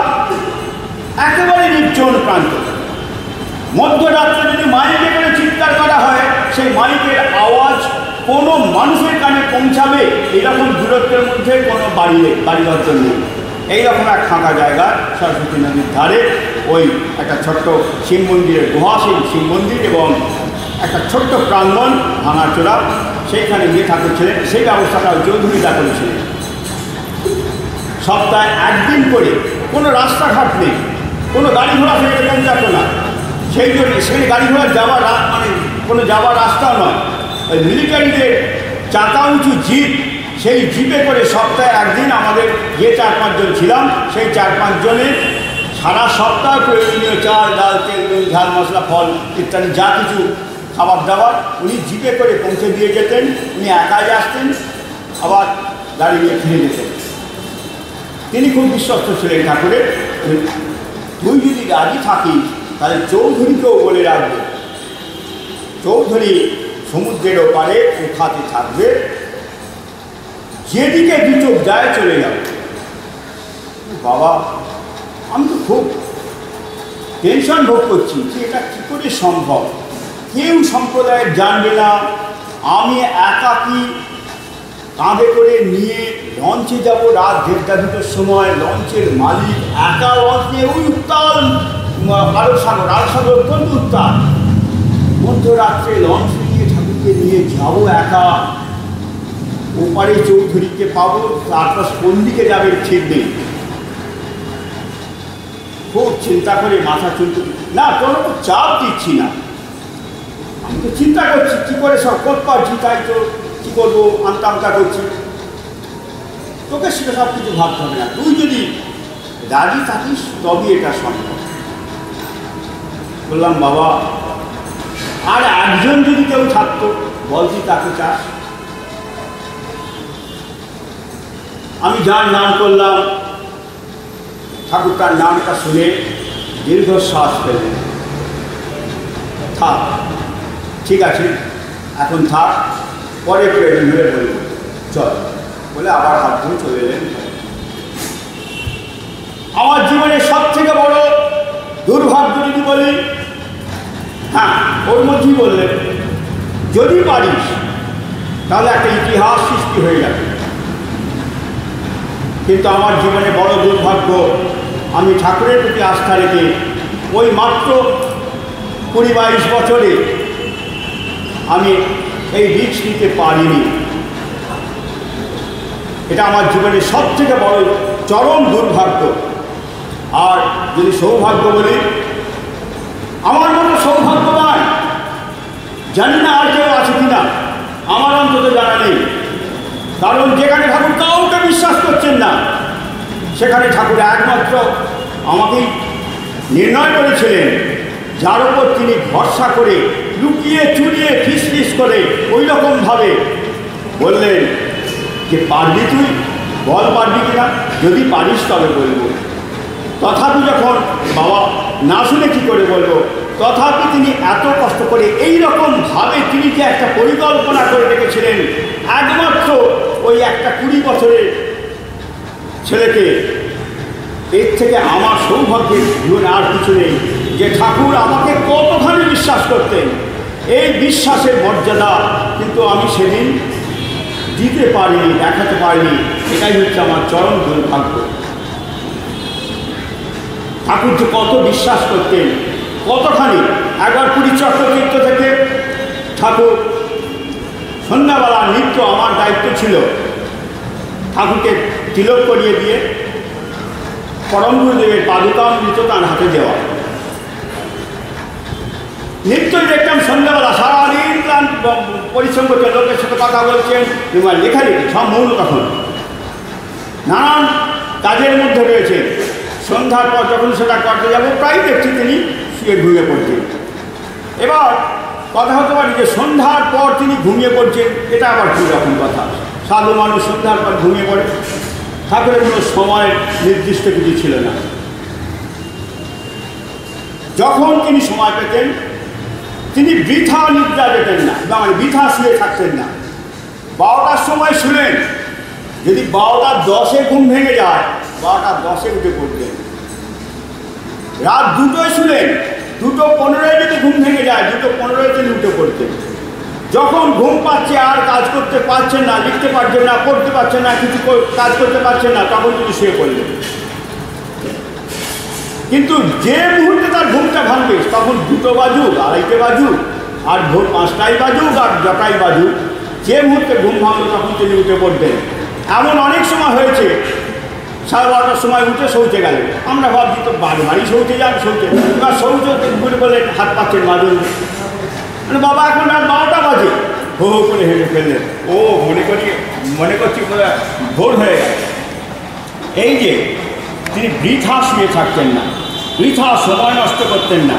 একেবারে নির্জন প্রান্ত। মধ্যরাত্রে যদি মাইকে করে চিৎকার করা হয়, সেই মাইকের আওয়াজ কোনো মানুষের কানে পৌঁছাবে এরকম দূরত্বের মধ্যে কোনো বাড়িঘর নেই। এইরকম এক ফাঁকা জায়গা সরস্বতী নদীর ধারে, ওই একটা ছোট্ট শিব মন্দিরের গুহাসীন শিব মন্দির এবং একটা ছোট্ট প্রাঙ্গণ ভাঙাচোরা, সেইখানে গিয়ে ঠাকুর ছিলেন। সেই ব্যবস্থাটা চৌধুরীরা করেছিলেন। সপ্তাহে একদিন করে, কোনো রাস্তাঘাট নেই, কোনো গাড়ি ঘোড়া সেখানে পৌঁছাতো না। সেই জন্য সেই গাড়ি ঘোড়া যাওয়ার মানে কোনো যাওয়ার রাস্তাও নয়, ওই মিলিটারিদের চাকা উঁচু জিপ, সেই জিপে করে সপ্তাহে একদিন আমাদের যে 4-5 জন ছিলাম, সেই 4-5 জনের সারা সপ্তাহ প্রয়োজনীয় চাল, ডাল, তেল, নুন, ঝাল, মশলা, ফল ইত্যাদি যা কিছু খাবার দাবার উনি জিপে করে পৌঁছে দিয়ে যেতেন। উনি একাই আসতেন, আবার গাড়ি নিয়ে ফিরে যেতেন। তিনি খুব বিশ্বস্ত ছিলেন ঠাকুরের। তুই যদি রাজি থাকিস তাহলে চৌধুরীকেও বলে রাখবে, চৌধুরী সমুদ্রের ওপারে ওখাতে থাকবে, যেদিকে দু চোখ যায় চলে যাবে। বাবা, আমি তো খুব টেনশন ভোগ করছি যে এটা কী করে সম্ভব। কেউ সম্প্রদায়ের জানবে না, আমি একাকী কাঁধে করে নিয়ে লঞ্চে যাব রাত 1:30-2টার সময়। লঞ্চের মালিক একা লঞ্চ নিয়ে ওই উত্তাল আরব সাগর অত্যন্ত উত্তাল, মধ্যরাত্রে লঞ্চ নিয়ে ঠাকুরকে নিয়ে যাবো একা। ওপারে চৌধুরীকে পাবো, তারপর কোন দিকে যাবে ঠিক নেই। খুব চিন্তা করে মাথা চলতে না, কোনো চাপ দিচ্ছি না, আমি তো চিন্তা করছি কী করে সব করতে পারছি, তাই তো কী করবো আমতা করছি। তোকে সেটা সব কিছু ভাবতে হবে না, তুই যদি রাজি থাকিস তবে এটা সম্ভব। বললাম বাবা, আর একজন যদি কেউ থাকতো বলছি, তাকে চাস? আমি যার নাম করলাম, ঠাকুর তার নামটা শুনে দীর্ঘশ্বাস পেলেন। থাক, ঠিক আছে, এখন থাক, পরে প্রয়োজন হলে বলব, চল বলে আবার হাত ধরে চলে এলেন। আমার জীবনের সবথেকে বড় দুর্ভাগ্য যদি বলি, হ্যাঁ ওর মধ্যেই বললেন, যদি পারিস তাহলে একটা ইতিহাস সৃষ্টি হয়ে যাবে। কিন্তু আমার জীবনে বড় দুর্ভাগ্য, আমি ঠাকুরের প্রতি আস্থা রেখে ওই মাত্র 20-22 বছরে আমি এই রিস্ক নিতে পারিনি। এটা আমার জীবনের সবথেকে বড় চরম দুর্ভাগ্য। আর যদি সৌভাগ্য বলি, আমার মতো সৌভাগ্যবান জানি না আর কেউ আছে কিনা, আমার অন্তত জানা নেই। কারণ যেখানে ঠাকুর কাউকে বিশ্বাস করছেন না, সেখানে ঠাকুর একমাত্র আমাকেই নির্ণয় করেছিলেন, যার ওপর তিনি ভরসা করে লুকিয়ে চুরিয়ে ফিস করে ওই রকমভাবে বললেন যে পারবি তুই, বল পারবি কিনা, যদি পারিস তবে বলবো। তথাপি যখন বাবা না শুনে কী করে বলবো, তথাপি তিনি এত কষ্ট করে এই রকমভাবে তিনি যে একটা পরিকল্পনা করে রেখেছিলেন, একমাত্র ওই একটা 20 বছরের ছেলেকে, এর থেকে আমার সৌভাগ্যের জীবনে আর কিছু নেই। যে ঠাকুর আমাকে কতখানি বিশ্বাস করতেন, এই বিশ্বাসের মর্যাদা কিন্তু আমি সেদিন দিতে পারিনি, দেখাতে পারিনি। এটাই হচ্ছে আমার চরম দুর্ভাগ্য। ঠাকুর যে কত বিশ্বাস করতেন, কতখানি। একবার পুরী চক্রতীর্থ থেকে ঠাকুর সন্ধ্যাবেলা নিত্য আমার দায়িত্ব ছিল ঠাকুরকে তিলক করিয়ে দিয়ে পরম গুরুদেবের পাদুকামৃত তার হাতে দেওয়া। নিত্যই দেখতাম সন্ধ্যাবেলা সারাদিন পরিশ্রম করছে, লোকের সাথে কথা বলছেন, লেখালেখি সব মৌন, তখন নানান কাজের মধ্যে রয়েছে। সন্ধ্যার পর যখন সেটা করতে যাবো, প্রায় দেখছি তিনি শুয়ে ঘুমিয়ে পড়ছেন। এবার কথা হতে পারে যে সন্ধ্যার পর তিনি ঘুমিয়ে পড়ছেন, এটা আবার কী রকম কথা? সাধু মানুষ সন্ধ্যার পর ঘুমিয়ে পড়ে? ঠাকুরের কোনো সময় নির্দিষ্ট কিছু ছিল না। যখন তিনি সময় পেতেন, তিনি বৃথা নিদ্রা পেতেন না, মানে বৃথা শুয়ে থাকতেন না। 12টার সময় শুলেন, যদি 12:10 ঘুম ভেঙে যায়, 12:10 উঠে পড়তেন। রাত 2টোয় শুলেন, 2:15 যদি ঘুম ভেঙে যায়, 2:15 তিনি উঠে পড়তেন। যখন ঘুম পাচ্ছে, আর কাজ করতে পারছেন না, লিখতে পারছেন না, পড়তে পারছেন না, কিছু কাজ করতে পারছেন না, তখন তিনি শুয়ে পড়লেন। কিন্তু যে মুহূর্তে তার ঘুমটা ভাঙবে, তখন 2টো বাজুক, 2:30 বাজুক, আর ভোর 5টাই বাজুক, আর যটাই বাজুক, যে মুহূর্তে ঘুম ভাঙলো তখন তিনি উঠে পড়তেন। এমন অনেক সময় হয়েছে 12:30টার সময় উঠে শৌচে গেলেন। আমরা ভাবছি তো বাড়ি শৌচে যান, শৌচে এবার শৌচ ঘুরে বলে হাত পাচ্ছেন মাজুন, মানে বাবা এখন আর 12টা বাজে, হো হো করে হেঁটে ফেললেন। ও মনে করছি ভোর হয়ে গেল। এই যে তিনি বৃথা শুয়ে থাকতেন না, বৃথা সময় নষ্ট করতেন না,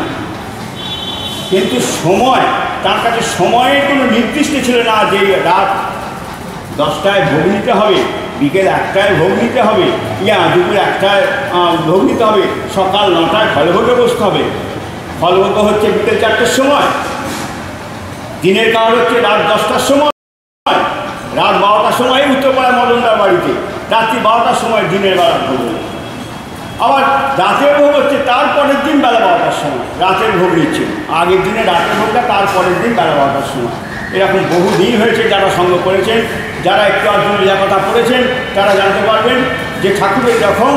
কিন্তু সময় তার কাছে সময়ের কোনো নির্দিষ্ট ছিল না যে রাত 10টায় ভোগ নিতে হবে, বিকেল 1টায় ভোগ নিতে হবে, দুপুর 1টায় ভোগ নিতে হবে, সকাল 9টায় ফলভোগে বসতে হবে। ফলভোগ হচ্ছে বিকেল 4টের সময়, দিনের কাল হচ্ছে রাত 10টার সময়, রাত 12টার সময় উত্তরপাড়া মদনদার বাড়িতে, রাত্রি 12টার সময় দিনের বেলা ভোগ। আবার রাতের ভোগ হচ্ছে তারপরের দিন বেলা 12টার সময় রাতের ভোগ নিচ্ছে। আগের দিনে রাতের ভোগটা তারপরের দিন বেলা 12টার সময়। এরকম বহু দিন হয়েছে, যারা সঙ্গ করেছেন, যারা একটু আধটু কথা পড়েছেন, তারা জানতে পারবেন যে ঠাকুরের যখন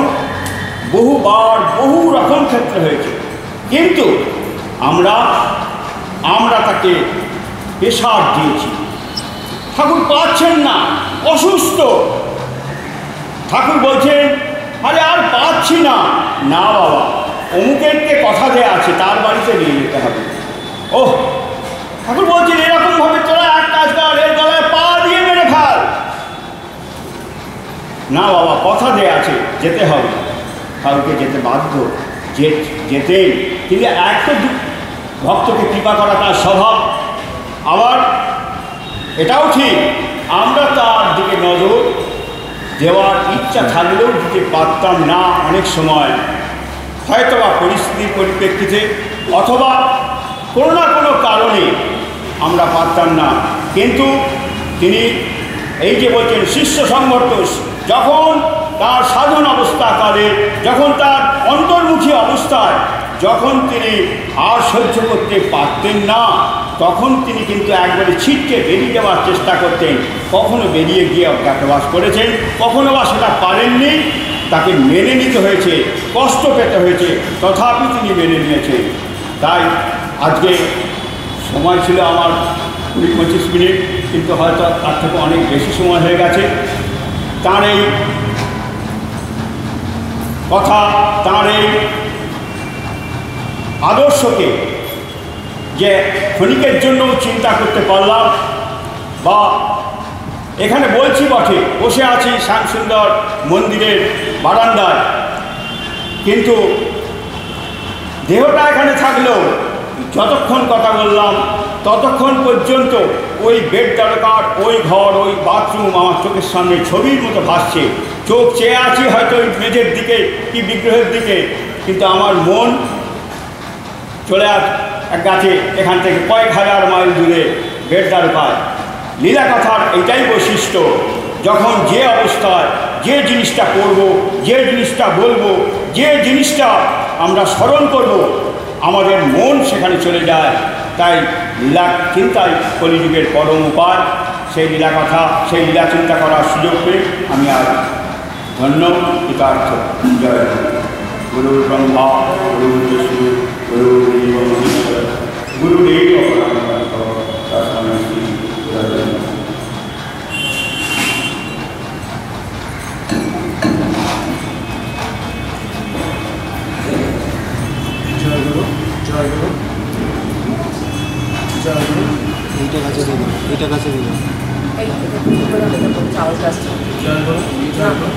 বহুবার বহু রকম ক্ষেত্রে হয়েছে, কিন্তু আমরা তাকে প্রেসার দিয়েছি। ঠাকুর পাচ্ছেন না, অসুস্থ। ঠাকুর বলছেন আরে আর পাচ্ছি না, না বাবা অমুকেরকে কথা দেয়া আছে, তার বাড়িতে নিয়ে যেতে হবে। ওহ, ঠাকুর বলছেন এরকমভাবে তোরা এক কাজ কর, এর গলায় পা দিয়ে মেরে ফেল। না বাবা কথা দেয়া আছে, যেতে হবে। ঠাকুরকে যেতে বাধ্য, যেতেন। কিন্তু এক তো ভক্তকে কৃপা করা তার স্বভাব, আবার এটাও ঠিক আমরা তার দিকে নজর দেওয়ার ইচ্ছা থাকলেও দিতে পারতাম না। অনেক সময় হয়তো বা পরিস্থিতির পরিপ্রেক্ষিতে অথবা কোনো না কোনো কারণে আমরা পারতাম না, কিন্তু তিনি এই যে বলছেন শিষ্য সংঘর্ষ, যখন তার সাধন অবস্থাকালে, যখন তার অন্তর্মুখী অবস্থায় যখন তিনি আর সহ্য করতে পারতেন না, তখন তিনি কিন্তু একবারে ছিটকে বেরিয়ে যাওয়ার চেষ্টা করতেন। কখনো বেরিয়ে গিয়ে অজ্ঞাতবাস করেছেন, কখনো বা সেটা পারেননি, তাকে মেনে নিতে হয়েছে, কষ্ট পেতে হয়েছে, তথাপি তিনি মেনে নিয়েছেন। তাই আজকে সময় ছিল আমার 20-25 মিনিট, কিন্তু হয়তো তার থেকে অনেক বেশি সময় হয়ে গেছে। তাঁর এই কথা, তাঁর এই আদর্শকে যে ক্ষণিকের জন্য চিন্তা করতে পারলাম, বা এখানে বলছি বটে, বসে আছি শ্যামসুন্দর মন্দিরের বারান্দায়, কিন্তু দেহটা এখানে থাকলেও যতক্ষণ কথা বললাম ততক্ষণ পর্যন্ত ওই বেড দরকার, ওই ঘর, ওই বাথরুম আমার চোখের সামনে ছবির মতো ভাসছে। চোখ চেয়ে আছি হয়তো ওই মেঝের দিকে কি বিগ্রহের দিকে, কিন্তু আমার মন চলে এক গাছে এখান থেকে কয়েক হাজার মাইল দূরে বেড দরকার। লীলা কথার এইটাই বৈশিষ্ট্য, যখন যে অবস্থায় যে জিনিসটা করব, যে জিনিসটা বলবো, যে জিনিসটা আমরা স্মরণ করব, আমাদের মন সেখানে চলে যায়। তাই লীলা চিন্তাই কলিযুগের পরম উপায়। সেই লীলা কথা, সেই লীলা চিন্তা করার সুযোগ পেয়ে আমি আজ ধন্য কৃতার্থ। জয় গুরু ব্রহ্মা গুরু বিষ্ণু গুরুদেব মহেশ্বর গুরুদেব জয় গুরু, জয় গুরু, জয় গুরু। এইটা কাছে দিল, এইটা কাছে দিল। জয় গুরু, জয় গুরু,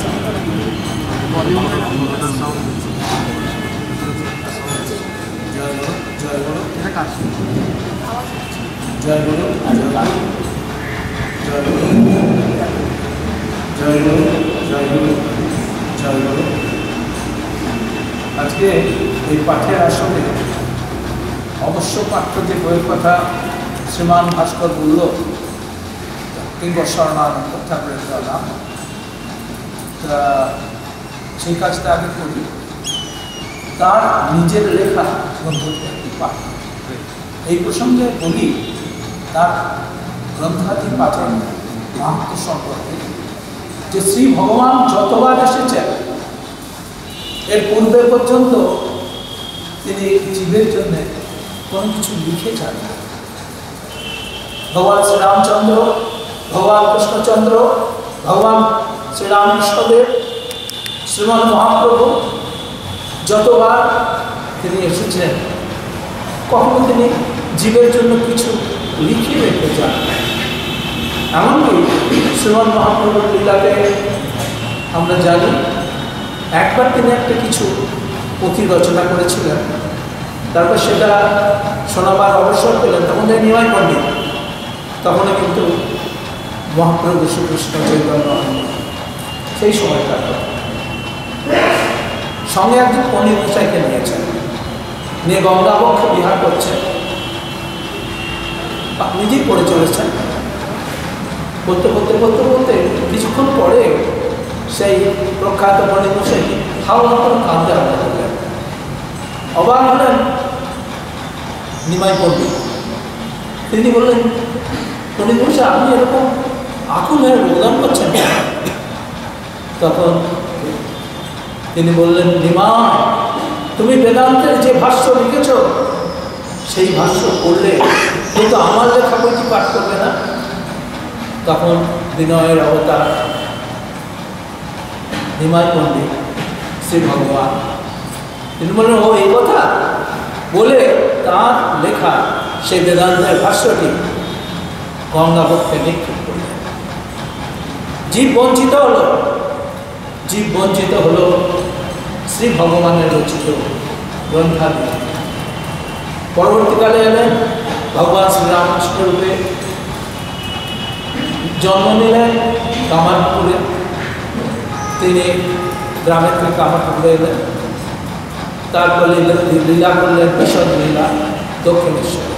জয় গুরু, জয় গুরু, এটা কাছে। জয় গুরু, জয় গুরু, জয় গুরু, জয় গুরু, জয় গুরু। আজকে এই পাঠের আসলে অবশ্য পাঠ্য যে বইয়ের কথা শ্রীমান ভাস্কর বলল, কিঙ্কর শরণানন্দ ঠাকুরের দ্বারা, তা সেই কাজটা আগে করি। তার নিজের লেখা গ্রন্থটি একটি পাঠ। এই প্রসঙ্গে বলি, তার গ্রন্থাদি পাচন মাহাত্ম্য সম্পর্কে, যে শ্রী ভগবান যতবার এসেছেন এর পূর্বে পর্যন্ত তিনি জীবের জন্য কোনো কিছু লিখে যান। ভগবান শ্রীরামচন্দ্র, ভগবান কৃষ্ণচন্দ্র, ভগবান শ্রীরামকৃষ্ণদেব শ্রীমান মহাপ্রভু যতবার তিনি এসেছেন কখনো তিনি জীবের জন্য কিছু লিখে রেখে যান। এমনকি শ্রীমান মহাপ্রভুর লীলাতে আমরা জানি একবার তিনি একটা কিছু পুঁথি রচনা করেছিলেন, তারপর সেটা শোনাবার অবসর পেলেন, তখন তিনি নিমাই পণ্ডিত, তখনও কিন্তু মহাপ্রভু শ্রীকৃষ্ণ চৈতন্য সেই সময়কার সঙ্গে একজন পণ্ডিত মশাইকে নিয়েছেন, নিয়ে গঙ্গাবক্ষে বিহার করছেন, নিজেই পড়ে চলেছেন। বলতে বলতে বলতে বলতে কিছুক্ষণ পরে সেই প্রখ্যাত পণ্ডিত মশাই হাওয়া করে কাঁদতে আরম্ভ করলেন। অবাক হলেন নিমাই পণ্ডিত। তিনি বললেন, পণ্ডিত মশাই আপনি এরকম আকুল হয়ে রোদন করছেন। তখন তিনি বললেন, নিমাই তুমি বেদান্তের যে ভাষ্য লিখেছ সেই ভাষ্য পড়লে কিন্তু আমার লেখা বইটি পাঠ করবে না। তখন বিনয়ের অবতার নিমাই পণ্ডিত শ্রী ভগবান তিনি বললেন, ও এই কথা বলে তার লেখা সেই বেদান্তের ভাষ্যটি গঙ্গাবক্ষে নিক্ষেপ করলেন। জীব বঞ্চিত হলো, জীব বঞ্চিত হলো শ্রী ভগবানের রচিত গ্রন্থাদি। পরবর্তীকালে এলেন ভগবান শ্রীরামকৃষ্ণ রূপে, জন্ম নিলেন কামারপুরে, তিনি গ্রামের থেকে কামারপুরে এলেন, তারপর লীলা করলেন বিশদ লীলা দক্ষিণেশ্বরে।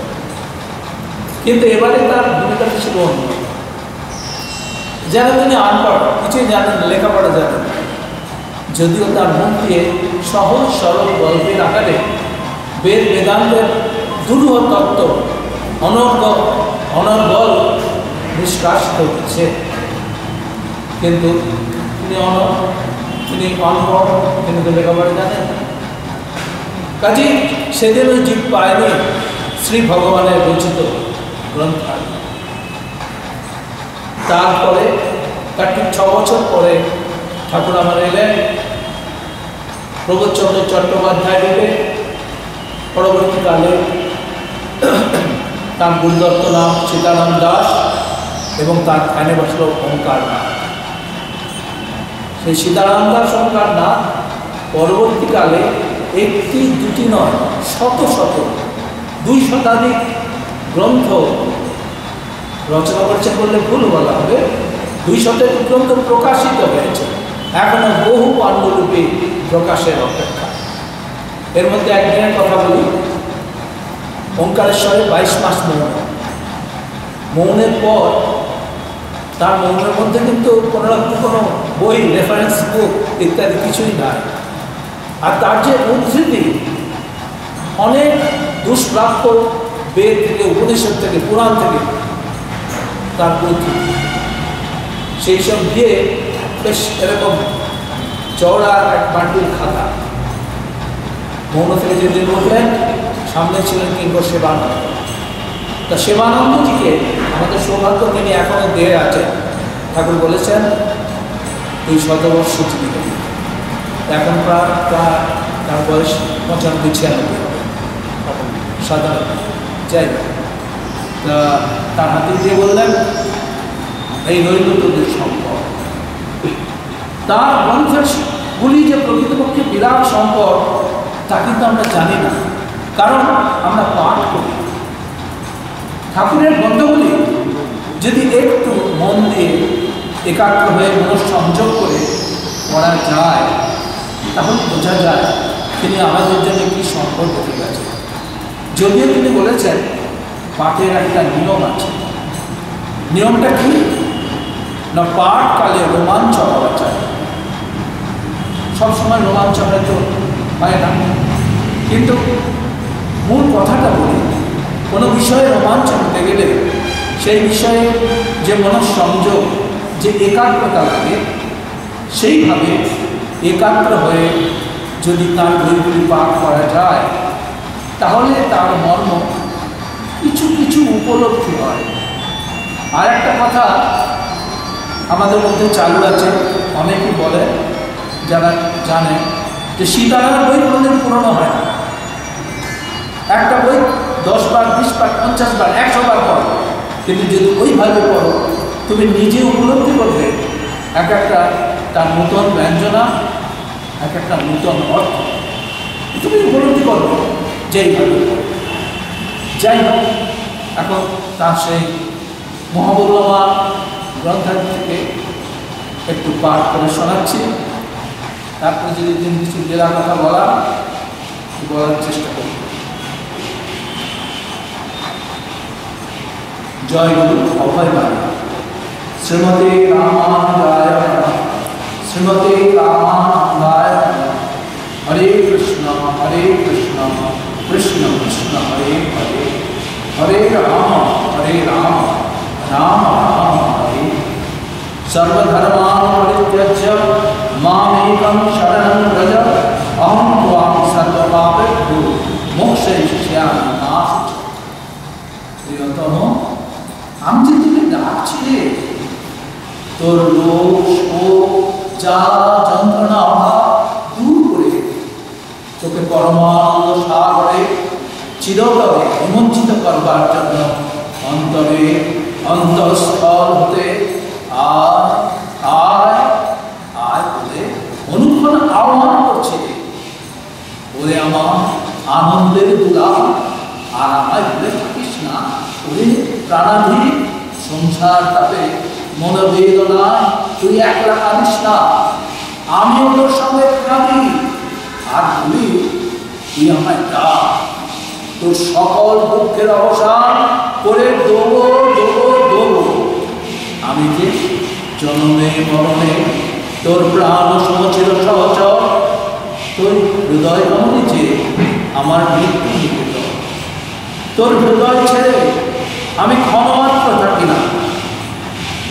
কিন্তু এবারে তার ভূমিকাটা ছিল অন্য। যেন তিনি আনপড়, কিছুই জানেন, লেখাপড়া জানেন, যদিও তার মুখ দিয়ে সহজ সরল গল্পের আকারে বেদ বেদান্তের দুরূহ তত্ত্ব অনর্গল নিষ্কাশিত হচ্ছে। কিন্তু তিনি অনপড়, তিনি তো লেখাপড়া জানেন। কাজে সেদিনও জীব পায়নি শ্রী ভগবানের রচিত গ্রন্থ। তারপরে তার ঠিক 6 বছর পরে ঠাকুর আমার এলেন প্রবোধচন্দ্র চট্টোপাধ্যায় রূপে। পরবর্তীকালে তার গুরুদত্ত নাম সীতারাম দাস এবং তার ধ্যানে বসল ওঙ্কার নাথ। সেই সীতারাম দাস ওঙ্কার নাথ পরবর্তীকালে একটি দুটি নয়, শত শত 2 শতাধিক গ্রন্থ রচনা করছেন বললে ভুল বলা হবে। 2 শতাধিক গ্রন্থ প্রকাশিত হয়েছে, এখনো বহু পাণ্ডুরূপে প্রকাশের অপেক্ষা। এর মধ্যে একদিনের কথা বলি, ওঙ্কারেশ্বরে 22 মাস মৌনের পর তার মৌনের মধ্যে কিন্তু কোনো বই, রেফারেন্স বুক ইত্যাদি কিছুই নাই। আর তার যে উদ্ধৃতি অনেক দুষ্প্রাপ্য বেদ থেকে, উপনিষদ থেকে, পুরাণ থেকে তার উদ্ধৃতি, সেই সব দিয়ে বেশ এরকম চওড়া এক বান্ডিল খাতা। মৌন থেকে যেদিন উঠলেন, সামনে ছিলেন কিঙ্কর সেবানন্দ। তা সেবানন্দজিকে আমাদের সৌভাগ্য, তিনি এখনো দেহে আছেন। ঠাকুর বলেছেন 2 শতবর্ষ জীবিত, এখন প্রায় তার বয়স 95-96 হবে সাধারণ। যাই হোক, তার হাতে দিয়ে বললেন, এই রইল তোদের সম্পদ। তার গ্রন্থগুলি যে প্রকৃতপক্ষে বিরাট সম্পদ তা কিন্তু আমরা জানি না, কারণ আমরা পাঠ করি। ঠাকুরের গ্রন্থগুলি যদি একটু মন দিয়ে একাগ্র হয়ে মনঃসংযোগ করে পড়া যায়, তাহলে বোঝা যায় তিনি আমাদের জন্য কী সম্পদ হতে গেছে। যদিও তিনি বলেছেন পাঠের একটা নিয়ম আছে। নিয়মটা কি না, পাঠকালে রোমাঞ্চ হওয়া চাই। সবসময় রোমাঞ্চ হয়তো হয় না, কিন্তু মূল কথাটা বলি, কোনো বিষয়ে রোমাঞ্চ হতে গেলে সেই বিষয়ে যে মনঃসংযোগ, যে একাগ্রতা লাগে, সেইভাবে একাগ্র হয়ে যদি তার বইগুলি পাঠ করা যায়, তাহলে তার মর্ম কিছু কিছু উপলব্ধি হয়। আর একটা কথা আমাদের মধ্যে চালু আছে, অনেকেই বলে যারা জানে যে সীতারামের বই কোনোদিন পুরনো হয় না। একটা বই 10 বার, 20 বার, 50 বার, 100 বার পড়ো, কিন্তু যদি ওইভাবে পড়ো তুমি নিজে উপলব্ধি করবে এক একটা তার নূতন ব্যঞ্জনা, এক একটা নূতন অর্থ তুমি উপলব্ধি করবে যেইভাবে। যাই হোক, এখন তার সেই মহাবল্লভা গ্রন্থাদি থেকে একটু পাঠ করে শোনাচ্ছি, তারপরে যদি দিন কিছু জেলা কথা বলার চেষ্টা করি। জয় গুরু অভয় বাণী। শ্রীমতী রামানুজায় নমঃ। শ্রীমতী রামানুজায় নমঃ। হরে কৃষ্ণ কৃষ্ণ কৃষ্ণ হরে হরে, হরে রাম রাম রাম হরে। সর্বধর্মাन् পরিত্যজ্য মামেকং শরণং ব্রজ, অহং ত্বাং সর্বপাপেভ্যো মোক্ষয়িষ্যামি মা শুচঃ। প্রিয়তম, আমি যে তোকে ডাকছি, তোর রোগ শোক জ্বালা যন্ত্রণা অভাব দূর করে তোকে পরমানন্দ সাগরে চিরতরে নিমজ্জিত করবার জন্য অন্তরে অন্তঃস্থল হতে আয় আয় আয় বলে অনুক্ষণ আহ্বান করছে। ওরে আমার আনন্দের দুলাল, আর আমায় ভুলে থাকিস না। ওরে প্রাণাধী সংসার তাপে মনোবেদনায় তুই একলা কাঁদিস না, আমিও তোর সঙ্গে কাঁদি। আর বলি তুই আমায় ডাক, তোর সকল দুঃখের অবসান করে দেবো দেবো দেবো। আমি যে জন্মে মরণে তোর প্রাণ সমচির সহচর, তোর হৃদয় কমনি যে আমার মৃত্যু নিকেত। তোর হৃদয় ছেড়ে আমি ক্ষণমাত্র থাকি না।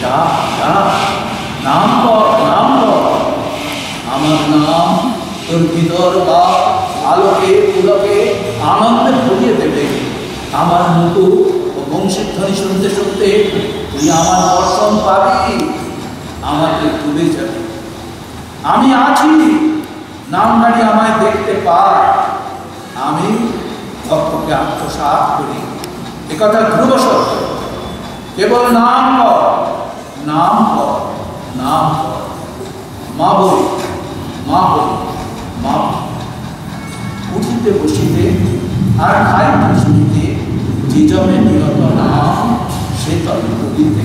ডাক ডাক, নাম কর নাম কর। আমার নাম তোর ভিতর বা আলোকে পুলকে আনন্দে ভরিয়ে দেবে। আমার মুকুট ও বংশের ধ্বনি শুনতে শুনতে তুই আমার দর্শন পাবি, আমাকে ডুবে যাবে। আমি আছি, নামধারী আমায় দেখতে পায়। আমি ভক্তকে আত্মসাৎ করি, একথা ধ্রুব সত্য। কেবল নাম কর নাম কর নাম কর। মা বলি মা বলি মা বলি। উঠিতে বসিতে আর খাইতে শুনিতে যে জমে নিয়ত নাম, সে তবে বলিতে।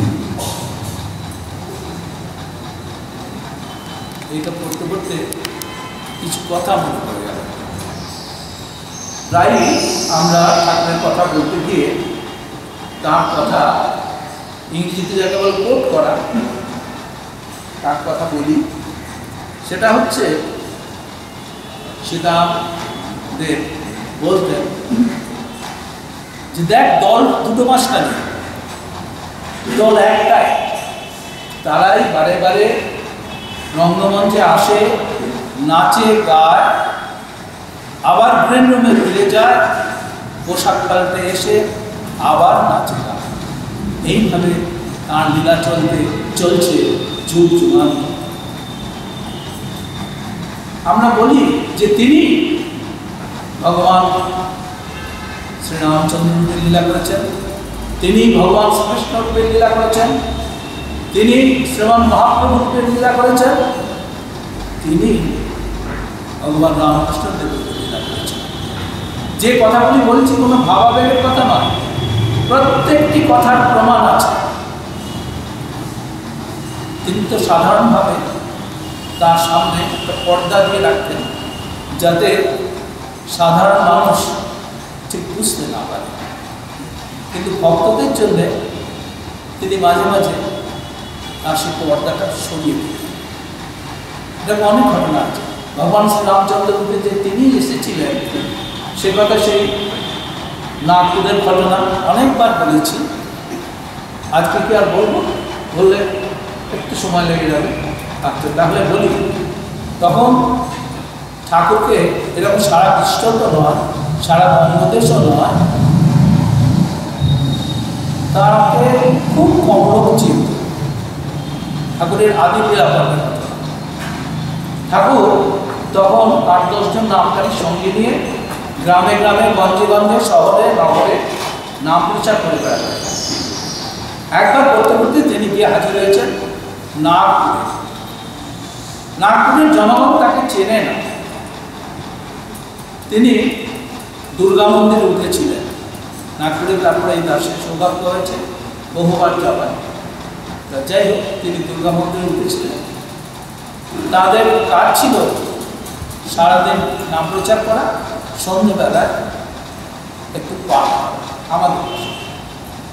এটা পড়তে পড়তে কিছু কথা মনে পড়ে গেল। প্রায়ই আমরা ঠাকুরের কথা বলতে গিয়ে তার কথা ইংরেজিতে যাকে বলে কোট করা, তার কথা বলি। সেটা হচ্ছে সীতাদেব বলতেন যে দেখ, দল দুটো মাঝখানে, দল একটাই, তারাই বারে বারে রঙ্গমঞ্চে আসে, নাচে গায়, আবার গ্রিন রুমে ফিরে যায়, পোশাক পাল্টে এসে আবার নাচে গায়। এইভাবে তাঁর লীলা চলছে যুগ যুগান্ত। আমরা বলি যে তিনি ভগবান শ্রীরামচন্দ্র রূপে লীলা করেছেন, তিনি ভগবান শ্রীকৃষ্ণ রূপে লীলা করেছেন, তিনি শ্রীমান মহাপ্রভু রূপে লীলা করেছেন, তিনি ভগবান রামকৃষ্ণ দেবের লীলা করেছেন। যে কথাগুলি বলছি কোনো ভাবাবেগের কথা নয়, প্রত্যেকটি কথার প্রমাণ আছে। তিনি তো সাধারণভাবে তার সামনে একটা পর্দা দিয়ে রাখতেন, যাতে সাধারণ মানুষ ঠিক বুঝতে না পারে। কিন্তু ভক্তদের জন্য তিনি মাঝে মাঝে তার সেই পর্দাটা সরিয়ে দিতেন। এরকম অনেক ঘটনা আছে। ভগবান শ্রীরামচন্দ্র রূপে যে তিনি এসেছিলেন, সে কথা সেই নাগপুরের ঘটনা অনেকবার বলেছি। আজকে কি আর বলবো? বললে একটু সময় লেগে যাবে। আচ্ছা, তাহলে বলি। তখন ঠাকুরকে এরকম সারা বিশ্ব তো নয়, সারা বঙ্গদেশও নয়, তাকে খুব কম লোক চিনত। ঠাকুরের আদি লীলা পর্বের ঘটনা। ঠাকুর তখন 8-10 জন নামকারী সঙ্গে নিয়ে গ্রামে গ্রামে গঞ্জে গঞ্জে শহরে নগরে নাম প্রচার করে বেড়াতেন। একবার করতে করতে তিনি গিয়ে হাজির হয়েছেন নাগপুরে। নাগপুরের জনগণ তাকে চেনে না। তিনি দুর্গা মন্দিরে উঠেছিলেন নাগপুরে, তারপরে এই দর্শনের সৌভাগ্য হয়েছে বহুবার যাবেন। যাই হোক, তিনি দুর্গা মন্দিরে উঠেছিলেন। তাদের কাজ ছিল সারাদিন নাম প্রচার করা, সন্ধ্যেবেলায় একটু পাঠ। আমাদের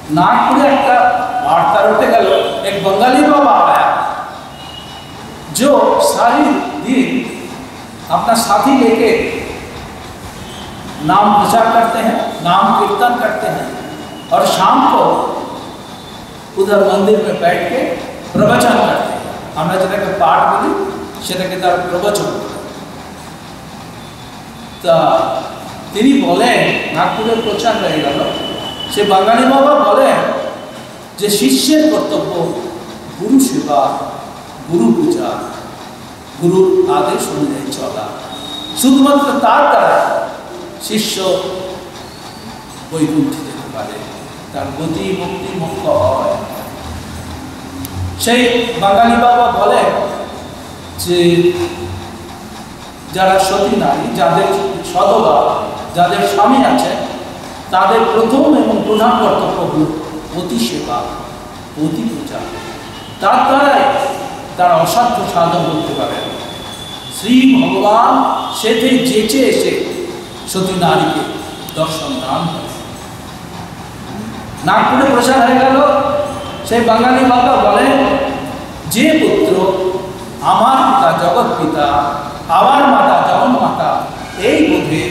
नागपुर एक वार्ता उठे गल, एक बंगाली बाबा आया जो सारी दिन अपना साथी लेके नाम प्रचार करते हैं, नाम कीर्तन करते हैं और शाम को उधर मंदिर में बैठ के प्रवचन करते हैं। আমরা যেটাকে পাঠ বলি সেটাকে তার প্রবচন। তা তিনি বলেন, নাগপুরের প্রচার হয়ে গেল, সে বাঙালি বাবা বলেন যে শিষ্যের কর্তব্য গুরু সেবা, গুরু পূজা, গুরুর আদেশ অনুযায়ী চলা। শুধুমাত্র তার দ্বারা শিষ্য বৈকুণ্ঠে যেতে পারে, তার গতি মুক্তি মুক্ত হয়। সেই বাঙালি বাবা বলেন যে যারা সতী নারী, যাদের সধবা, যাদের স্বামী আছে, তাদের প্রথম এবং প্রধান কর্তব্য হল পতি সেবা, পতি পূজা। তার দ্বারাই তারা অসাধ্য সাধন করতে পারে। শ্রী ভগবান সেতে যেচে এসে সতী নারীকে দর্শন দান করে। নাগপুরে প্রচার হয়ে গেল। সেই বাঙালি বাবা বলেন, যে পুত্র আমার পিতা জগৎ পিতা, আমার মাতা জগন মাতা এই বোধে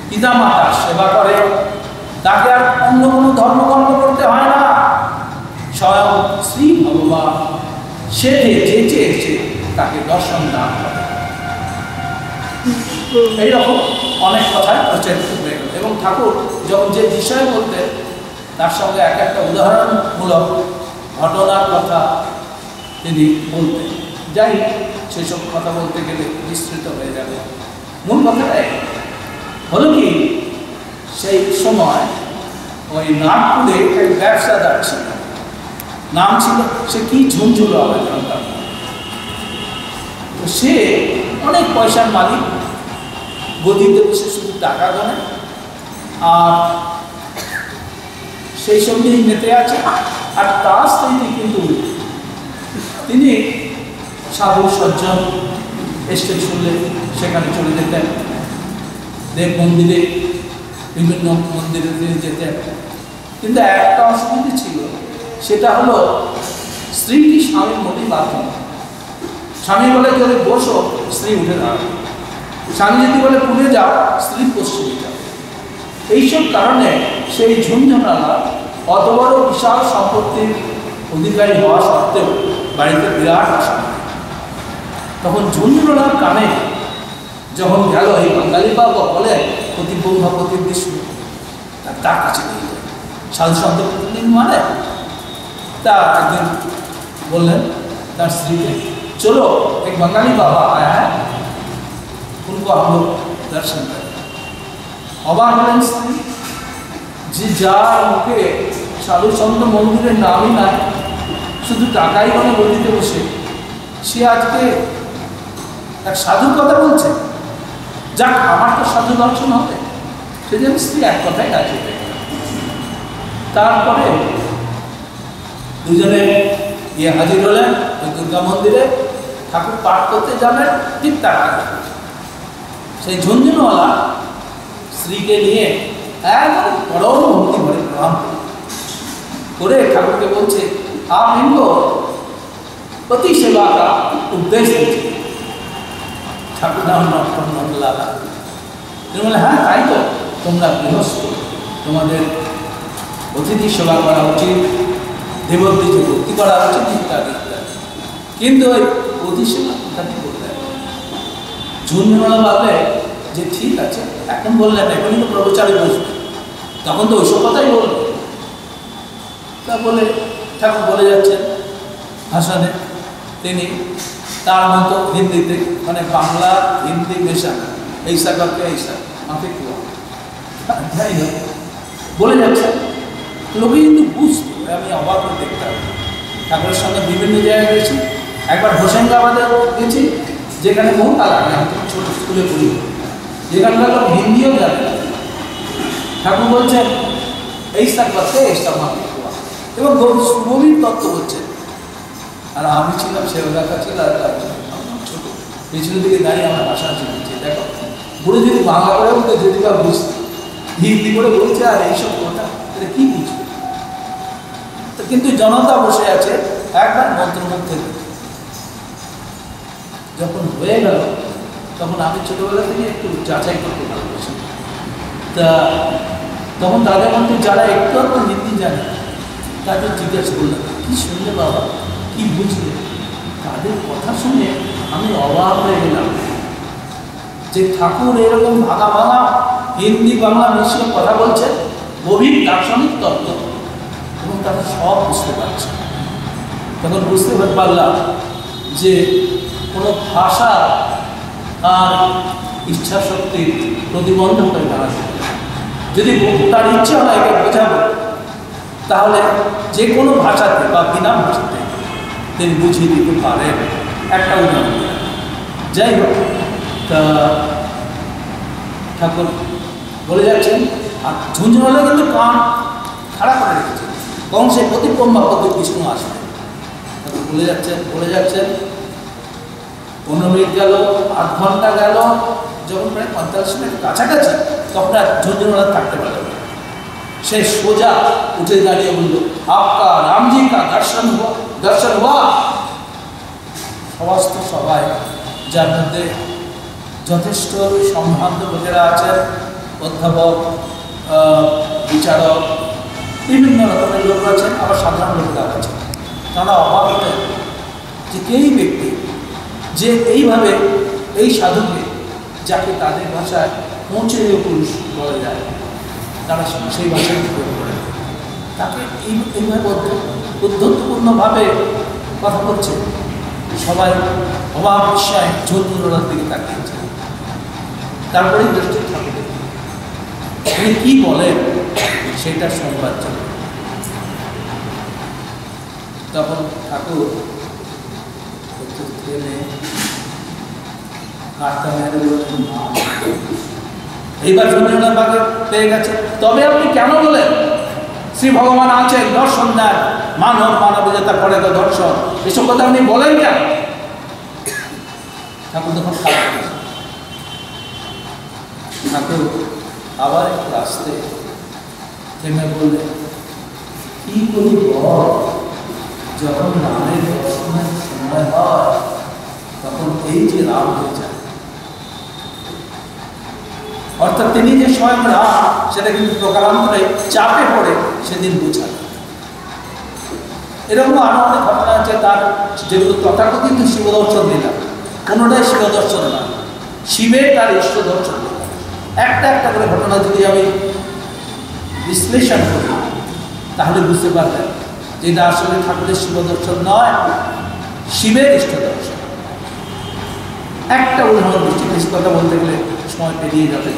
পিতা মাতার সেবা করে, তাকে আর অন্য কোনো ধর্মকর্ম করতে হয় না। স্বয়ং শ্রী ভগবান সেটে যেচে এসে তাকে দর্শন দান করে। এইরকম অনেক কথায় প্রচারিত হয়ে গেল। এবং ঠাকুর যখন যে বিষয় বলতেন তার সঙ্গে এক একটা উদাহরণমূলক ঘটনার কথা তিনি বলতেন। যাই সেসব কথা বলতে গেলে বিস্তৃত হয়ে যাবে। মূল কথাটাই হলো কি, সেই সময় ওই নাগপুরে এক ব্যবসাদার ছিল, নাম ছিল, সে কি ঝুনঝুলো হবে জানতাম। তো সে অনেক পয়সার মালিক, গদিতে বসে শুধু টাকা গনে আর সেই সঙ্গেই মেতে আছে। আর তার স্ত্রী কিন্তু তিনি সাধু সজ্জন স্টেজ শুনলে সেখানে চলে যেতেন, দেব মন্দিরে, বিভিন্ন মন্দিরে তিনি যেতেন। কিন্তু একটা অসুবিধা ছিল, সেটা হলো স্ত্রীটি স্বামীর মধ্যে বাধ্য। স্বামী বলে যদি বসো, স্ত্রী উঠে দাঁড়াবে। স্বামী যদি বলে পুড়ে যাও, স্ত্রী পশ্চিমে যাবে। এইসব কারণে সেই ঝুনঝুনালা অত বড় বিশাল সম্পত্তির অধিকারী হওয়া সত্ত্বেও বাড়িতে বিরাট অশান্তি। তখন ঝুনঝুনালার কানে যখন গেল, এই বাঙালি বাবা বলে প্রতিবন্ধ প্রতিবিষ্ণু, তার কাছে নিয়ে যায়। সাধু সন্ত প্রতিদিন মানে তা একদিন বললেন তার স্ত্রীকে, চলো এক বাঙালি বাবা আয়া है, उनको हम लोग दर्शन करें। অবাক হলেন স্ত্রী, যে যার মুখে সাধু সন্ত মন্দিরের নামই নাই, শুধু টাকাই মানে গদিতে বসে, সে আজকে এক সাধুর কথা বলছে। যাক, আমার তো সাধু দর্শন হবে। সেজন্য স্ত্রী এক কথাই রাজি হয়ে গেল। তারপরে দুজনে গিয়ে হাজির হলেন ওই দুর্গা মন্দিরে। ঠাকুর পাঠ করতে যাবেন, ঠিক তার আগে সেই ঝুনঝুনওয়ালা স্ত্রীকে নিয়ে একদম বড় ভক্তি করে প্রণাম করে ঠাকুরকে বলছে, आप इनको पति सेवा का उपदेश दीजिए। ঠাকুর নাম নন্দলালা তিনি বলে, হ্যাঁ তাই তো, তোমরা গৃহস্থ, তোমাদের অতিথি সেবা করা উচিত, দেবদ্বীজে ভক্তি করা উচিত, ইত্যাদি ইত্যাদি। কিন্তু ওই অতিথি সেবা ইত্যাদি করলেন। ঝুনঝুনওয়ালা ভাবলে যে ঠিক আছে, এখন বললেন, এখনই তো প্রবচারে বসবে, তখন তো ওইসব কথাই বলবে। তা বলে ঠাকুর বলে যাচ্ছেন ভাষণে, তিনি তার মতো হিন্দিতে, মানে বাংলা হিন্দি মেশানো, এইসা করতে এইসা মাফিক হুয়া, যাই হোক বলে যাচ্ছে। লোকে কিন্তু বুঝতো, আমি অবাক হয়ে দেখতাম। ঠাকুরের সঙ্গে বিভিন্ন জায়গায় গেছি, একবার হোসেঙ্গাবাদে গেছি, যেখানে বহুকাল আগে আমি ছোট স্কুলে পড়ি, যেখানকার লোক হিন্দিও জানে না। ঠাকুর বলছেন এইসা করতে এইসা মাফিক হুয়া, এবং গভীর তত্ত্ব বলছেন। আর আমি ছিলাম সেবাদার কাছে, ছোট পেছনের দিকে দাঁড়িয়ে আমার ভাষা চিনছে। দেখো বুড়ো যদি বাংলা করে বলতে যদি বা বুঝতে, হিন্দি করে বলছে আর এইসব কথা এটা কী বুঝবে। তো কিন্তু জনতা বসে আছে একবার মন্ত্রমুখ থেকে। যখন হয়ে গেল তখন আমি ছোটোবেলা থেকে একটু যাচাই করতে ভালোবাসি। তা তখন তাদের মধ্যে যারা একটু একটু হিন্দি জানে তাদের জিজ্ঞাসা করলাম, কী শুনলে বাবা, কি বুঝলে? তাদের কথা শুনে আমি অবাক হয়ে গেলাম যে ঠাকুর এরকম ভাঙা ভাঙা হিন্দি বাংলা মিশিয়ে কথা বলছেন, গভীর দার্শনিক তত্ত্ব, এবং তারা সব বুঝতে পারছে। তখন বুঝতে পারলাম যে কোনো ভাষা আর ইচ্ছা শক্তির প্রতিবন্ধক হয়ে দাঁড়াবে। যদি তার ইচ্ছে হয় একে বোঝাবো, তাহলে যে কোনো ভাষাতে বা বিনা ভাষাতে তিনি বুঝিয়ে দিতে পারেন। একটা উদাহরণ, যাই হোক, তা ঠাকুর বলে যাচ্ছেন, আর ঝুঁঝুনওয়ালা কিন্তু কান খাড়া করে রেখেছে, কংসের প্রতিক্রম বা পদ্ধতি বিষ্ণু আসবে। ঠাকুর বলে যাচ্ছেন 15 মিনিট গেল, 8 ঘন্টা গেল, যখন প্রায় 45 মিনিট কাছাকাছি, তখন আর ঝুঁঝুনওয়ালা থাকতে পারবে না। সে সোজা উঠে দাঁড়িয়ে বলল, আপকা রামজি কা দর্শন হুয়া। সমস্ত সবাই, যার মধ্যে যথেষ্ট সম্ভ্রান্ত লোকেরা আছেন, অধ্যাপক, বিচারক, বিভিন্ন রকমের লোক আছেন, আবার সাধারণ লোকেরা আছেন। তারা অবাক হলেন যে এই ব্যক্তি যে এইভাবে এই সাধুকে, যাকে তাদের ভাষায় পৌঁছে পুরুষ বলা যায়, তারা সেই ভাষায় প্রয়োগ করে, তাকে এইভাবে উদ্ধত্তপূর্ণভাবে কথা বলছে। সবাই অবাক বিস্ময় ঝুঁঝুনওয়ালার দিকে তাকিয়েছে। তারপরে দৃষ্টি ঠাকুর তিনি কী বলেন সেটা শুনবার জন্য। তখন ঠাকুর ট্রেনে হাতটা মেরে বললেন, এইবার ঝুঁঝুনওয়ালার বাগে পেয়ে গেছে। তবে আপনি কেন বলেন শ্রী ভগবান আছেন, দর্শন দেন, মানব মানবীয়তা করে তো দর্শন, এসব কথা আপনি বলেন কেন? ঠাকুর তখন ঠাকুর আবার একটু আসতে থেমে বললেন, কি করি বল, যখন রামের দর্শনের সময় হয় তখন এই যে রাম হয়ে যায়। অর্থাৎ তিনি যে স্বয়ং রাম, সেটা কিন্তু প্রকারান্তরে চাপে পড়ে সেদিন বোঝায়। এরকম আরো অনেক ঘটনা আছে তার, যেগুলো তথাকথিত শিবদর্শন দিলাম, কোনোটাই শিবদর্শন না, শিবের তার ইষ্ট দর্শন দিলাম। একটা একটা করে ঘটনা যদি আমি বিশ্লেষণ করি তাহলে বুঝতে পারবেন যে এটা আসলে ঠাকুরের শিবদর্শন নয়, শিবের ইষ্ট দর্শন। একটা উদাহরণ দিচ্ছি, বেশি কথা বলতে গেলে সময় পেরিয়ে যাবে।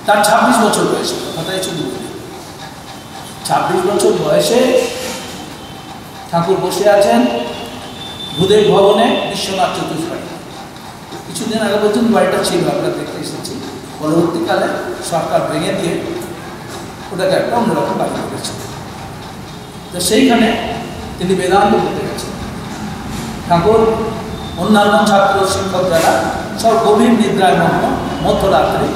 তার 26 বছর বয়সে, কথাটাই শুধু 26 বছর বয়সে ঠাকুর বসে আছেন ভূদেব ভবনে, বিশ্বনাথ চতুর্থী। কিছুদিন আগে পর্যন্ত বাড়িটা ছিল, আমরা দেখতে এসেছি। পরবর্তীকালে সরকার ভেঙে দিয়ে ওটাকে একটা অন্যরকম বাড়ি করেছে। তো সেইখানে তিনি বেদান্ত পড়তে গেছেন। ঠাকুর অন্যান্য ছাত্র শিক্ষক যারা সব গভীর নিদ্রায় মগ্ন। মধ্যরাত্রে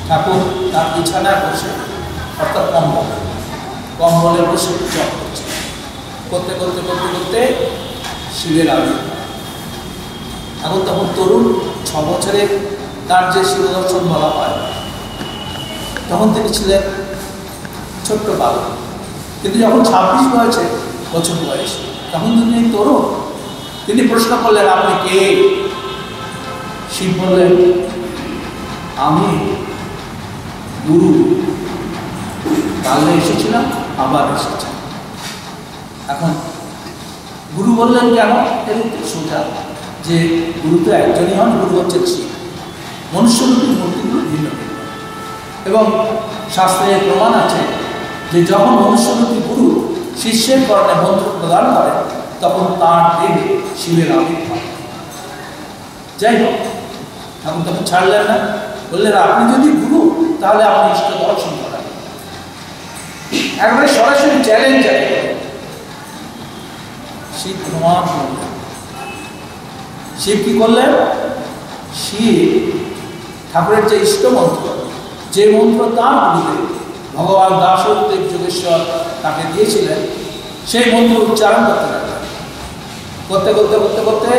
ঠাকুর তার বিছানায় বসে, অর্থাৎ কম্বলে বসে জপ করছে। করতে করতে করতে করতে শিবের আবির্ভাব। এখন তখন তরুণ, 6 বছরে তার যে শিবদর্শন বলা হয়, তখন তিনি ছিলেন ছোট্ট বালক। কিন্তু যখন 26 বছর বয়স, তখন তিনি তরুণ। তিনি প্রশ্ন করলেন, আপনি কে? শিব বললেন, আমি গুরু, কালে এসেছিলাম, আবার এসেছি। এখন গুরু বললেন কেন? এর উত্তর সোজা, যে গুরু তো একজনই হন, গুরু হচ্ছেন শিব। মনুষ্যরূপী মূর্তিগুলো ভিন্ন ভিন্ন, এবং শাস্ত্রে প্রমাণ আছে যে যখন মনুষ্যরূপী গুরু শিষ্যের কর্ণে মন্ত্র প্রদান করে তখন তার দেহে শিবের আবির্ভাব। যাই হোক, এখন তখন ছাড়লেন না, বললেন আপনি যদি গুরু তাহলে আপনি ইষ্ট দর্শন করেন। একবারে সরাসরি চ্যালেঞ্জ আছে। শিব প্রমাণ করলেন। শিব কি করলেন? শিব ঠাকুরের যে ইষ্ট মন্ত্র, যে মন্ত্র তার গুরুদেব ভগবান দাসদেব যোগেশ্বর তাকে দিয়েছিলেন, সেই মন্ত্র উচ্চারণ করতে লাগলেন। করতে করতে করতে করতে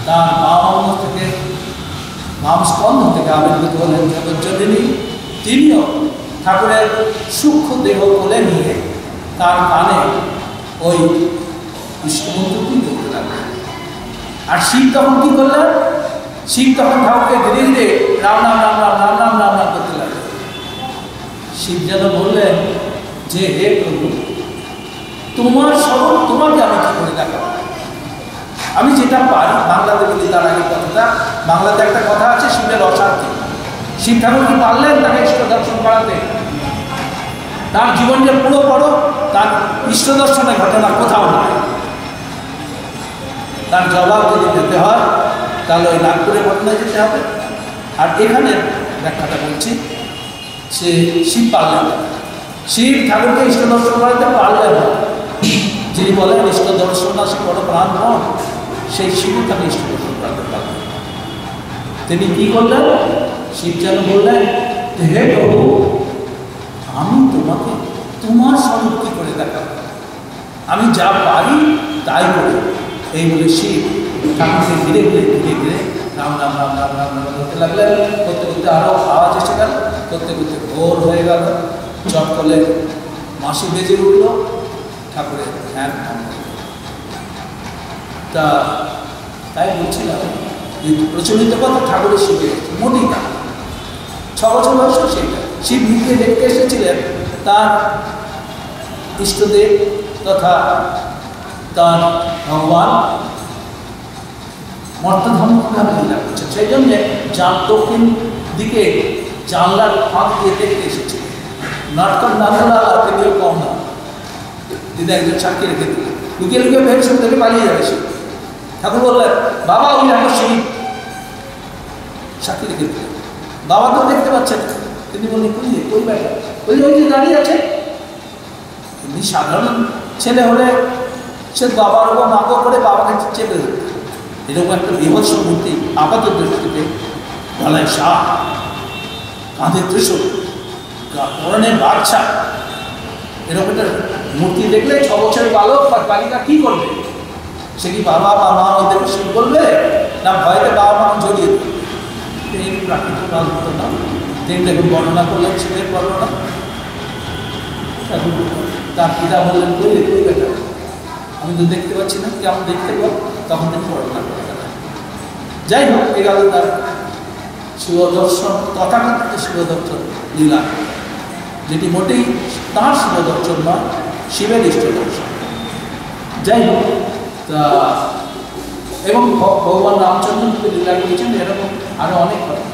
তার বাম অঙ্গ থেকে, বাম স্কন্ধ থেকে আবির্ভূত হলেন জগজ্জননী। তিনিও ঠাকুরের সূক্ষ্ম দেহ কোলে নিয়ে তার কানে ওই ইষ্টমন্ত্রটি বলতে লাগলেন। আর শিব তখন কি করলেন? শিব তখন ঠাকুরকে ধীরে ধীরে রাম নাম রাম নাম রাম নাম রাম নাম করতে লাগলেন। শিব যেন বললেন যে হে প্রভু, তোমার স্বরূপ তোমাকে আমি কি করে দেখাবো? আমি যেটা পারি, বাংলাতে বলি তার আগে কথাটা, বাংলাতে একটা কথা আছে শিবের অশান্তি। শিব ঠাকুর কি পারলেন তাকে ইষ্ট দর্শন করাতে? তার জীবনটা পুরো পড়ো, তার ইষ্ট দর্শনের ঘটনা কোথাও নয়। তার জবাব যদি দিতে হয় তাহলে ওই নাগপুরের ঘটনায় যেতে হবে। আর এখানে ব্যাখ্যাটা বলছি, সে শিব পারলেন না। শিব ঠাকুরকে ইষ্ট দর্শন করাতে পারলেন না। যিনি বলেন ইষ্ট দর্শন না সে বড় প্রাণপণ, সেই শিব তাকে ইষ্ট দর্শন করাতে পারলেন। তিনি কি করলেন? শিব যেন বললেন হে প্রভু, আমি তোমাকে তোমার স্বরূপ কি করে দেখাবো? আমি যা পারি তাই করি। এই বলে শিব ঠাকুরকে ধীরে ধীরে ধীরে ধীরে রাম রাম রাম রাম রাম রাম করতে লাগলেন। করতে করতে আরও আওয়াজ এসে গেল, করতে করতে ভোর হয়ে গেল, চট করলে মাসি বেজে উঠল, ঠাকুরের ধ্যান ভঙ্গ হল। তা তাই বলছিলাম যে প্রচলিত কথা ঠাকুরের শিবে মোটেই না। 6 বছর বয়স সেটা শিব নিজে দেখতে এসেছিলেন তার ইষ্টদেব তথা তার ভগবান মর্তধর্ম কীভাবে লীলা করছেন, সেই জন্যে দক্ষিণ দিকে জানলার ফাঁক দিয়ে দেখতে এসেছিলেন। নাটক নাটকলাল আর তিনিও কম না, তিনি একজন সাক্ষী রেখে দিলেন। লুকিয়ে লুকিয়ে ভেবেছেন থেকে পালিয়ে যাবে সে। ঠাকুর বললেন বাবা ওই আমার সেই সাক্ষী রেখে দিলেন। বাবা তো দেখতে পাচ্ছেন, তিনি বললেন ওই ব্যাটা ওই যে দাঁড়িয়ে আছে। এমনি সাধারণ ছেলে হলে সে বাবার ওপর নাকো করে বাবাকে চেপে ধরত। এরকম একটা বিভৎস মূর্তি আপাত দৃষ্টিতে, গলায় সাপ, কাঁধে ত্রিশূল, পরনে বাচ্চা, এরকম একটা মূর্তি দেখলে 6 বছরের বালক বা বালিকা কী করবে? সে কি বাবা বা মা ওদের শিব বলবে, না ভয়তে বাবা মা জড়িয়ে দেবে? এই প্রাকৃতিক রাজনীত না। তিনি দেখুন বর্ণনা করলেন শিবের বর্ণনা। তার পিতা বললেন কই বেটা, আমি তো দেখতে পাচ্ছি না, কেমন দেখতে পাব? তখন তিনি বর্ণনা করে গেলেন। যাই হোক, এ গেল তার শিবদর্শন, তথাকথিত শিবদর্শন লীলা, যেটি মোটেই তাঁর শিবদর্শন নয়, শিবের ইষ্ট দর্শন। যাই হোক, তা এবং ভগবান রামচন্দ্র লীলা করেছেন, এরকম আরও অনেক কথা।